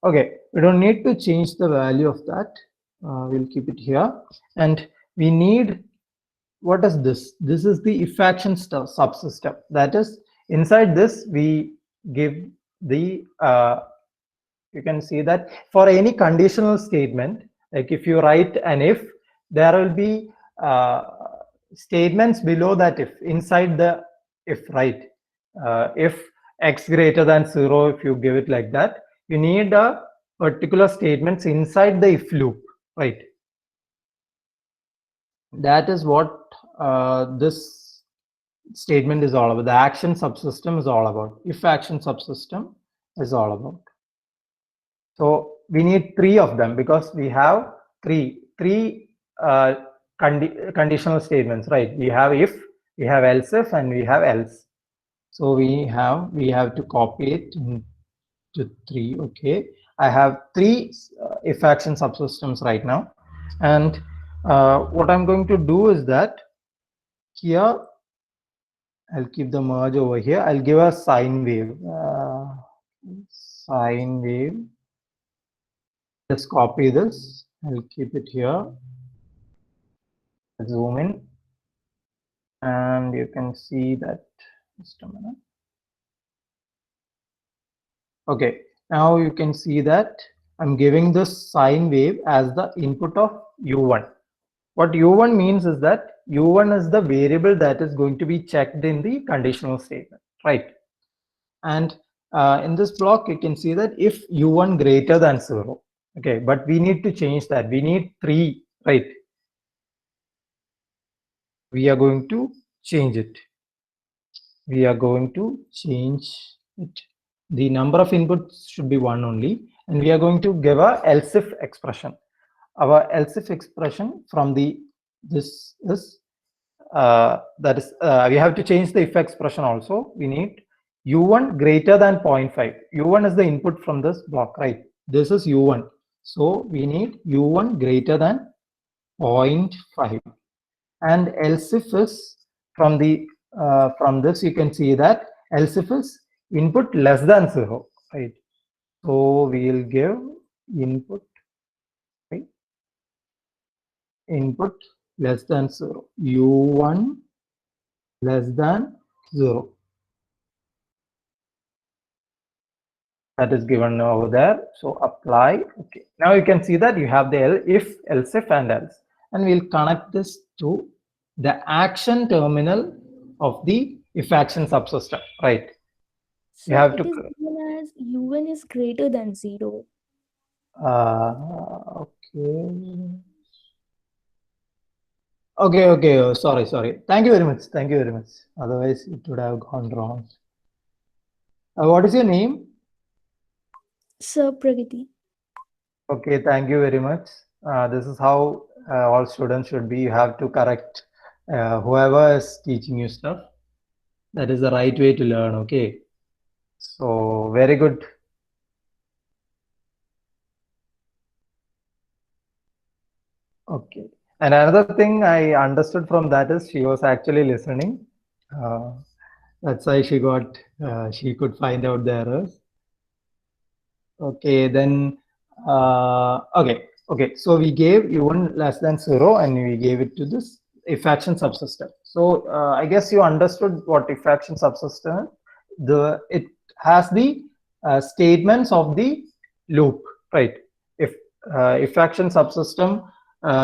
Okay, we don't need to change the value of that. We'll keep it here. And we need, what is this? This is the if action subsystem. That is, inside this, we give the, you can see that for any conditional statement, like if you write an if, there will be statements below that if, inside the if, right? If x greater than 0, if you give it like that, you need a particular statements inside the if loop, right? That is what this statement is all about. The action subsystem is all about. If action subsystem is all about. So we need 3 of them because we have three conditional statements, right? We have if, we have else if, and we have else. So we have to copy it to 3. Okay, I have 3 if action subsystems right now, and what I'm going to do is that here I'll keep the merge over here. I'll give a sine wave. Sine wave. Just copy this. I'll keep it here. Zoom in, and you can see that. Just a minute. Okay, now you can see that I'm giving this sine wave as the input of u1. What u1 means is that u1 is the variable that is going to be checked in the conditional statement, right? And in this block, you can see that if u1 greater than 0, okay, but we need to change that. We need 3, right? We are going to change it. We are going to change it. The number of inputs should be 1 only, and we are going to give a else if expression. Our else if expression from the This is we have to change the if expression also. We need u1 greater than 0.5. u1 is the input from this block, right? This is u1. So we need u1 greater than 0.5. And else if is from this you can see that else if is input less than 0, right? So we will give input, right? Input less than 0, u1 less than 0. That is given over there. So apply. Okay. Now you can see that you have the if, else if, and else. And we'll connect this to the action terminal of the if action subsystem, right? So You have it to. is given as u1 is greater than 0. Okay. Okay. Oh, sorry. Thank you very much. Otherwise, it would have gone wrong. What is your name? Sir Pragati. Okay, thank you very much. This is how all students should be. You have to correct whoever is teaching you stuff. That is the right way to learn. Okay. So very good. Okay. And another thing I understood from that is she was actually listening. That's why she could find out the errors. Okay, then okay. So we gave u1 less than 0 and we gave it to this if action subsystem. So I guess you understood what if action subsystem. It has the statements of the loop, right? If action subsystem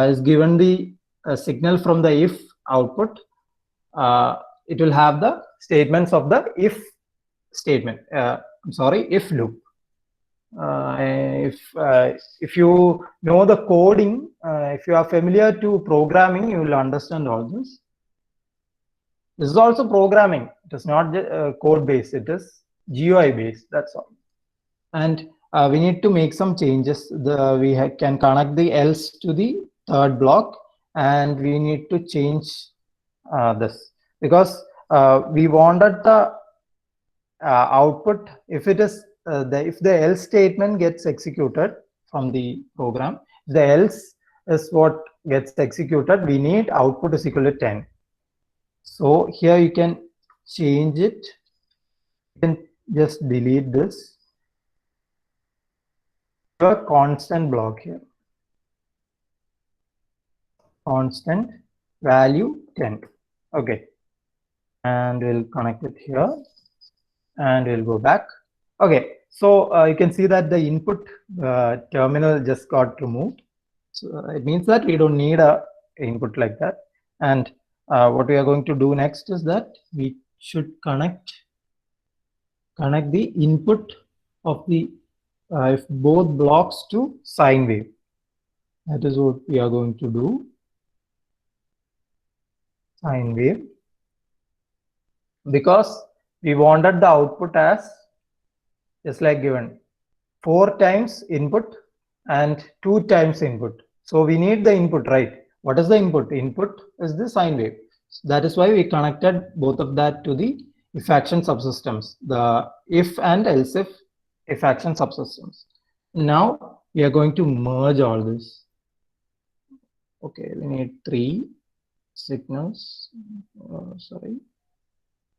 is given the signal from the if output, it will have the statements of the if statement. If loop. If you know the coding, if you are familiar to programming, you will understand all this. This is also programming. It is not code based. It is GUI based. That's all. And we need to make some changes. We can connect the else to the third block, and we need to change this because we wanted the output. If it is if the else statement gets executed from the program, the else is what gets executed, we need output is equal to 10. So here you can change it. You can just delete this. A constant block here. Constant value 10. Okay. And we'll connect it here. And we'll go back. Okay, so you can see that the input terminal just got removed. So it means that we don't need a input like that. And what we are going to do next is that we should connect the input of the if both blocks to sine wave. That is what we are going to do. Sine wave, because we wanted the output as just like given 4 times input and 2 times input. So we need the input, right? What is the input? Input is the sine wave. That is why we connected both of that to the if action subsystems, the if and else if action subsystems. Now we are going to merge all this. Okay, we need 3 signals. Sorry.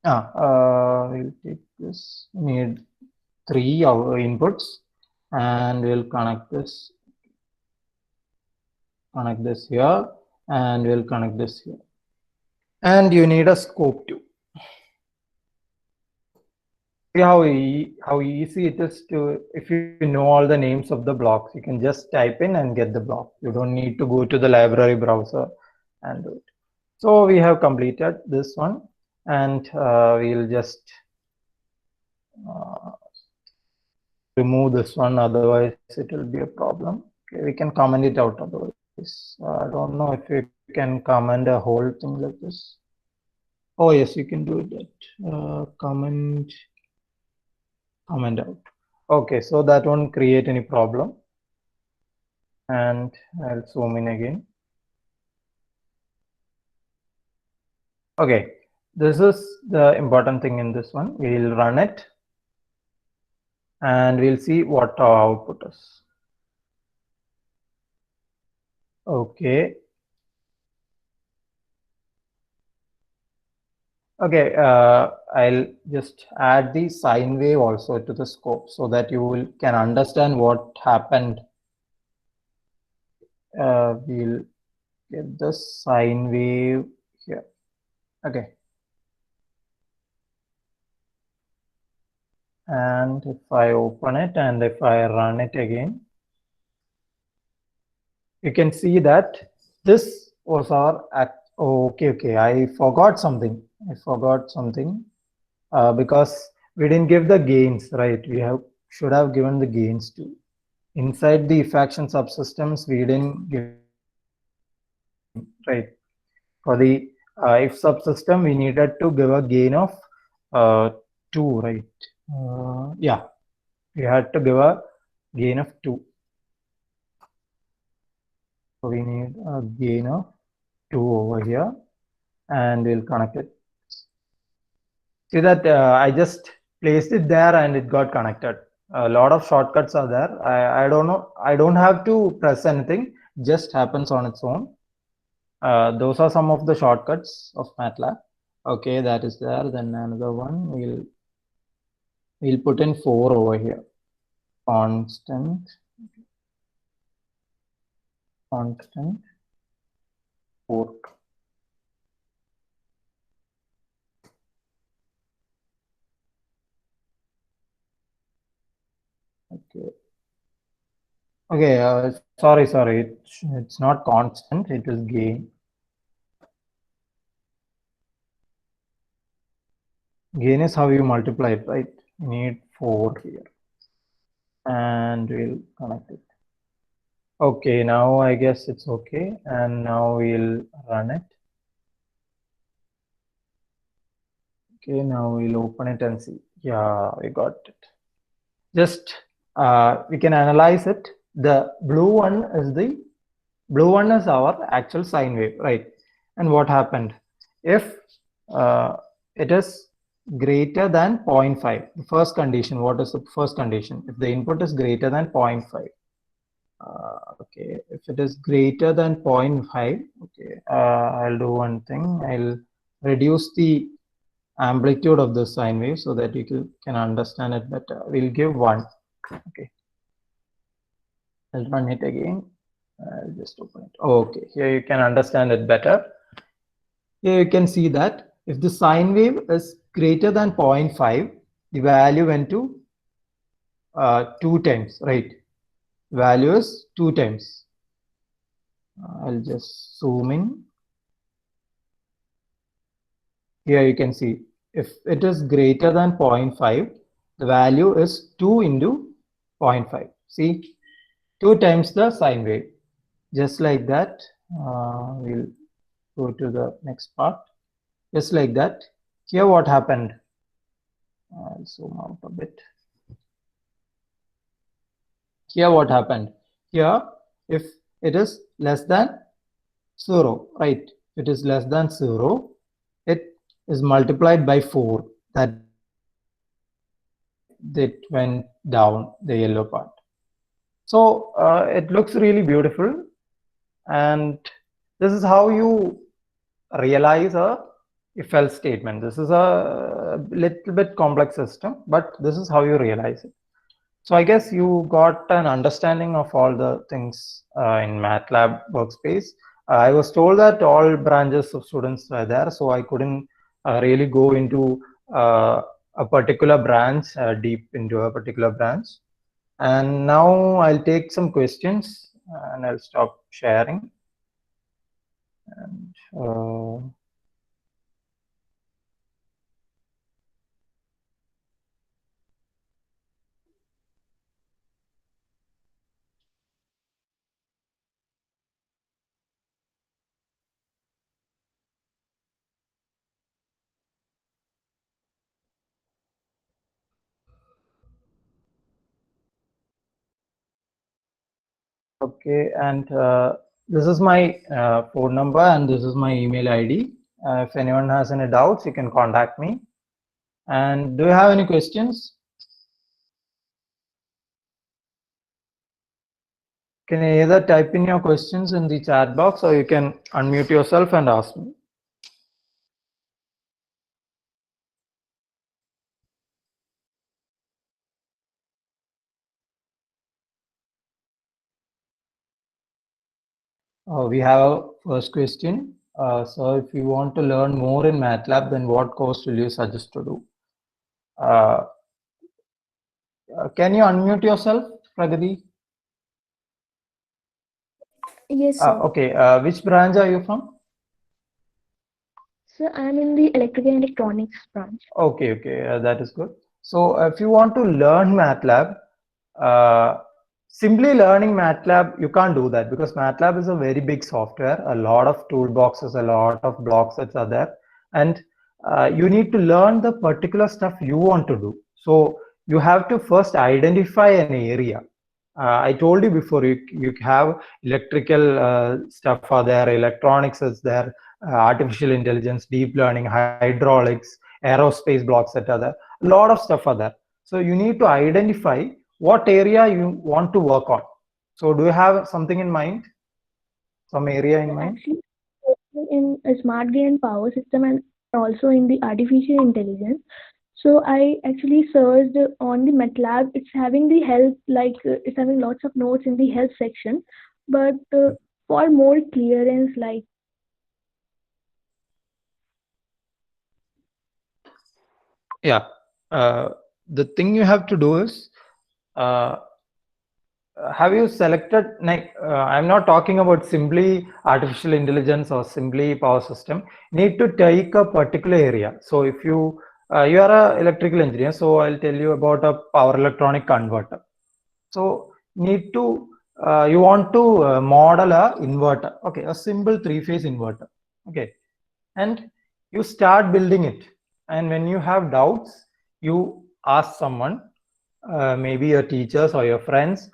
We'll take this. We need 3 inputs, and we'll connect this here, and we'll connect this here. And you need a scope too. See how easy it is to, if you know all the names of the blocks, you can just type in and get the block. You don't need to go to the library browser and do it. So we have completed this one, and we'll just remove this one, otherwise it will be a problem. Okay, we can comment it out otherwise. I don't know if you can comment a whole thing like this. Oh yes, you can do that. Comment out. Okay, so that won't create any problem. And I'll zoom in again. Okay, this is the important thing in this one. We'll run it and we'll see what our output is. Okay. Okay, I'll just add the sine wave also to the scope so that you can understand what happened. We'll get the sine wave here. Okay. And if I open it and if I run it again, you can see that this was our act. Oh, okay, I forgot something. Because we didn't give the gains, right? We should have given the gains too. Inside the if action subsystems, we didn't give gain, right? For the if subsystem, we needed to give a gain of 2, right? Yeah, we had to give a gain of 2. So we need a gain of 2 over here, and we'll connect it. See that I just placed it there and it got connected. A lot of shortcuts are there. I don't know. I don't have to press anything. Just happens on its own. Those are some of the shortcuts of MATLAB. Okay, that is there. Then another one, we'll put in 4 over here. Constant 4. Okay. Okay, sorry. It's not constant, it is gain. Gain is how you multiply it, right? You need 4 here. And we'll connect it. Okay, now I guess it's okay. And now we'll run it. Okay, now we'll open it and see. Yeah, we got it. Just we can analyze it. The blue one is our actual sine wave, right? And what happened? If it is greater than 0.5, the first condition, what is the first condition? If the input is greater than 0.5, okay, if it is greater than 0.5, okay, I'll do one thing. I'll reduce the amplitude of the sine wave so that you can understand it better. We'll give 1. Okay, I'll run it again. I'll just open it. Okay, here you can understand it better. Here you can see that if the sine wave is greater than 0.5, the value went to 2 times, right? Value is 2 times. I'll just zoom in. Here you can see if it is greater than 0.5, the value is 2 into 0.5. See, 2 times the sine wave. Just like that, we'll go to the next part. Just like that. Here what happened? I'll zoom out a bit. Here what happened? Here, if it is less than 0, right? If it is less than 0, it is multiplied by 4. That went down, the yellow part. So it looks really beautiful. And this is how you realize a if-else statement. This is a little bit complex system, but this is how you realize it. So I guess you got an understanding of all the things in MATLAB workspace. I was told that all branches of students were there, so I couldn't really go into a particular branch, deep into a particular branch. And now I'll take some questions and I'll stop sharing. And okay, and this is my phone number and this is my email ID. If anyone has any doubts, you can contact me. And do you have any questions? Can you either type in your questions in the chat box or you can unmute yourself and ask me. We have a first question. So if you want to learn more in MATLAB, then what course will you suggest to do? Can you unmute yourself, Pragati? Yes, sir. Okay. Which branch are you from? Sir, I'm in the electrical and electronics branch. Okay, that is good. So if you want to learn MATLAB, simply learning MATLAB, you can't do that because MATLAB is a very big software. A lot of toolboxes, a lot of blocks that are there, and you need to learn the particular stuff you want to do. So you have to first identify an area. I told you before, you have electrical stuff are there, electronics is there, artificial intelligence, deep learning, hydraulics, aerospace blocks that are there. A lot of stuff are there. So you need to identify what area you want to work on. So do you have something in mind? Some area in mind? Actually, in a smart grid and power system and also in the artificial intelligence. So I actually searched on the Matlab. It's having the help, like it's having lots of notes in the help section. But for more clearance, like Yeah. The thing you have to do is, have you selected, like, I'm not talking about simply artificial intelligence or simply power system. Need to take a particular area. So if you are a electrical engineer, so I'll tell you about a power electronic converter. So need to you want to model a inverter, okay, a simple three-phase inverter, okay, and you start building it. And when you have doubts, you ask someone, maybe your teachers or your friends.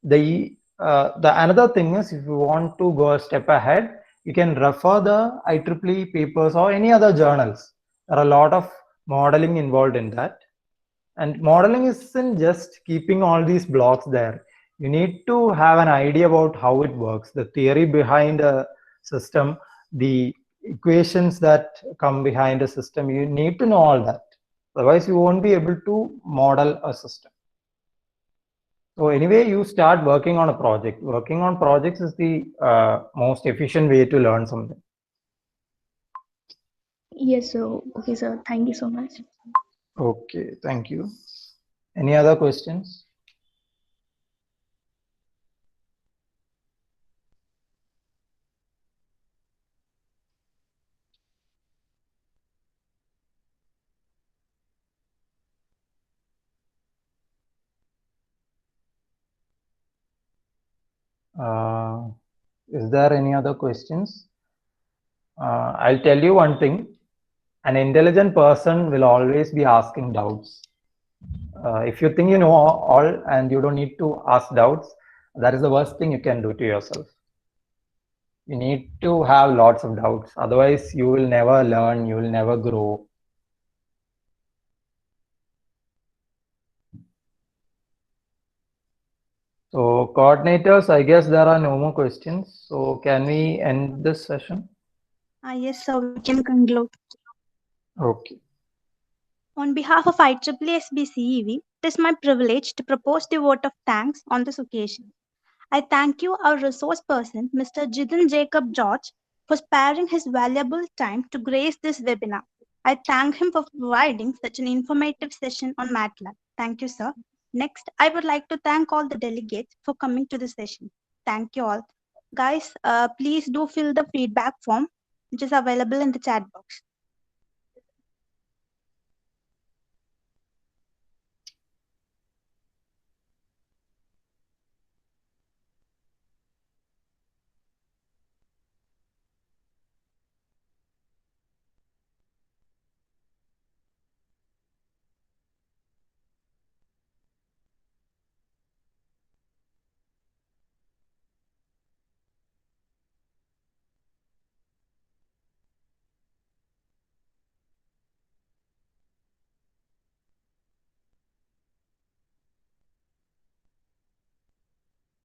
The another thing is, if you want to go a step ahead, you can refer the IEEE papers or any other journals. There are a lot of modeling involved in that. And modeling isn't just keeping all these blocks there. You need to have an idea about how it works, the theory behind a system, the equations that come behind a system. You need to know all that. Otherwise, you won't be able to model a system. So anyway, you start working on a project. Working on projects is the most efficient way to learn something. yes, so okay, sir. Thank you so much. Okay, thank you. Any other questions? Is there any other questions? I'll tell you one thing. An intelligent person will always be asking doubts. If you think you know all and you don't need to ask doubts, that is the worst thing you can do to yourself. You need to have lots of doubts. Otherwise, you will never learn, you will never grow. So coordinators, I guess there are no more questions. So can we end this session? Yes, sir, we can conclude. Okay. On behalf of IEEE SB CEV, it is my privilege to propose the vote of thanks on this occasion. I thank you, our resource person, Mr. Gitin Jacob George, for sparing his valuable time to grace this webinar. I thank him for providing such an informative session on MATLAB. Thank you, sir. Next, I would like to thank all the delegates for coming to the session. Thank you all. Guys, please do fill the feedback form, which is available in the chat box.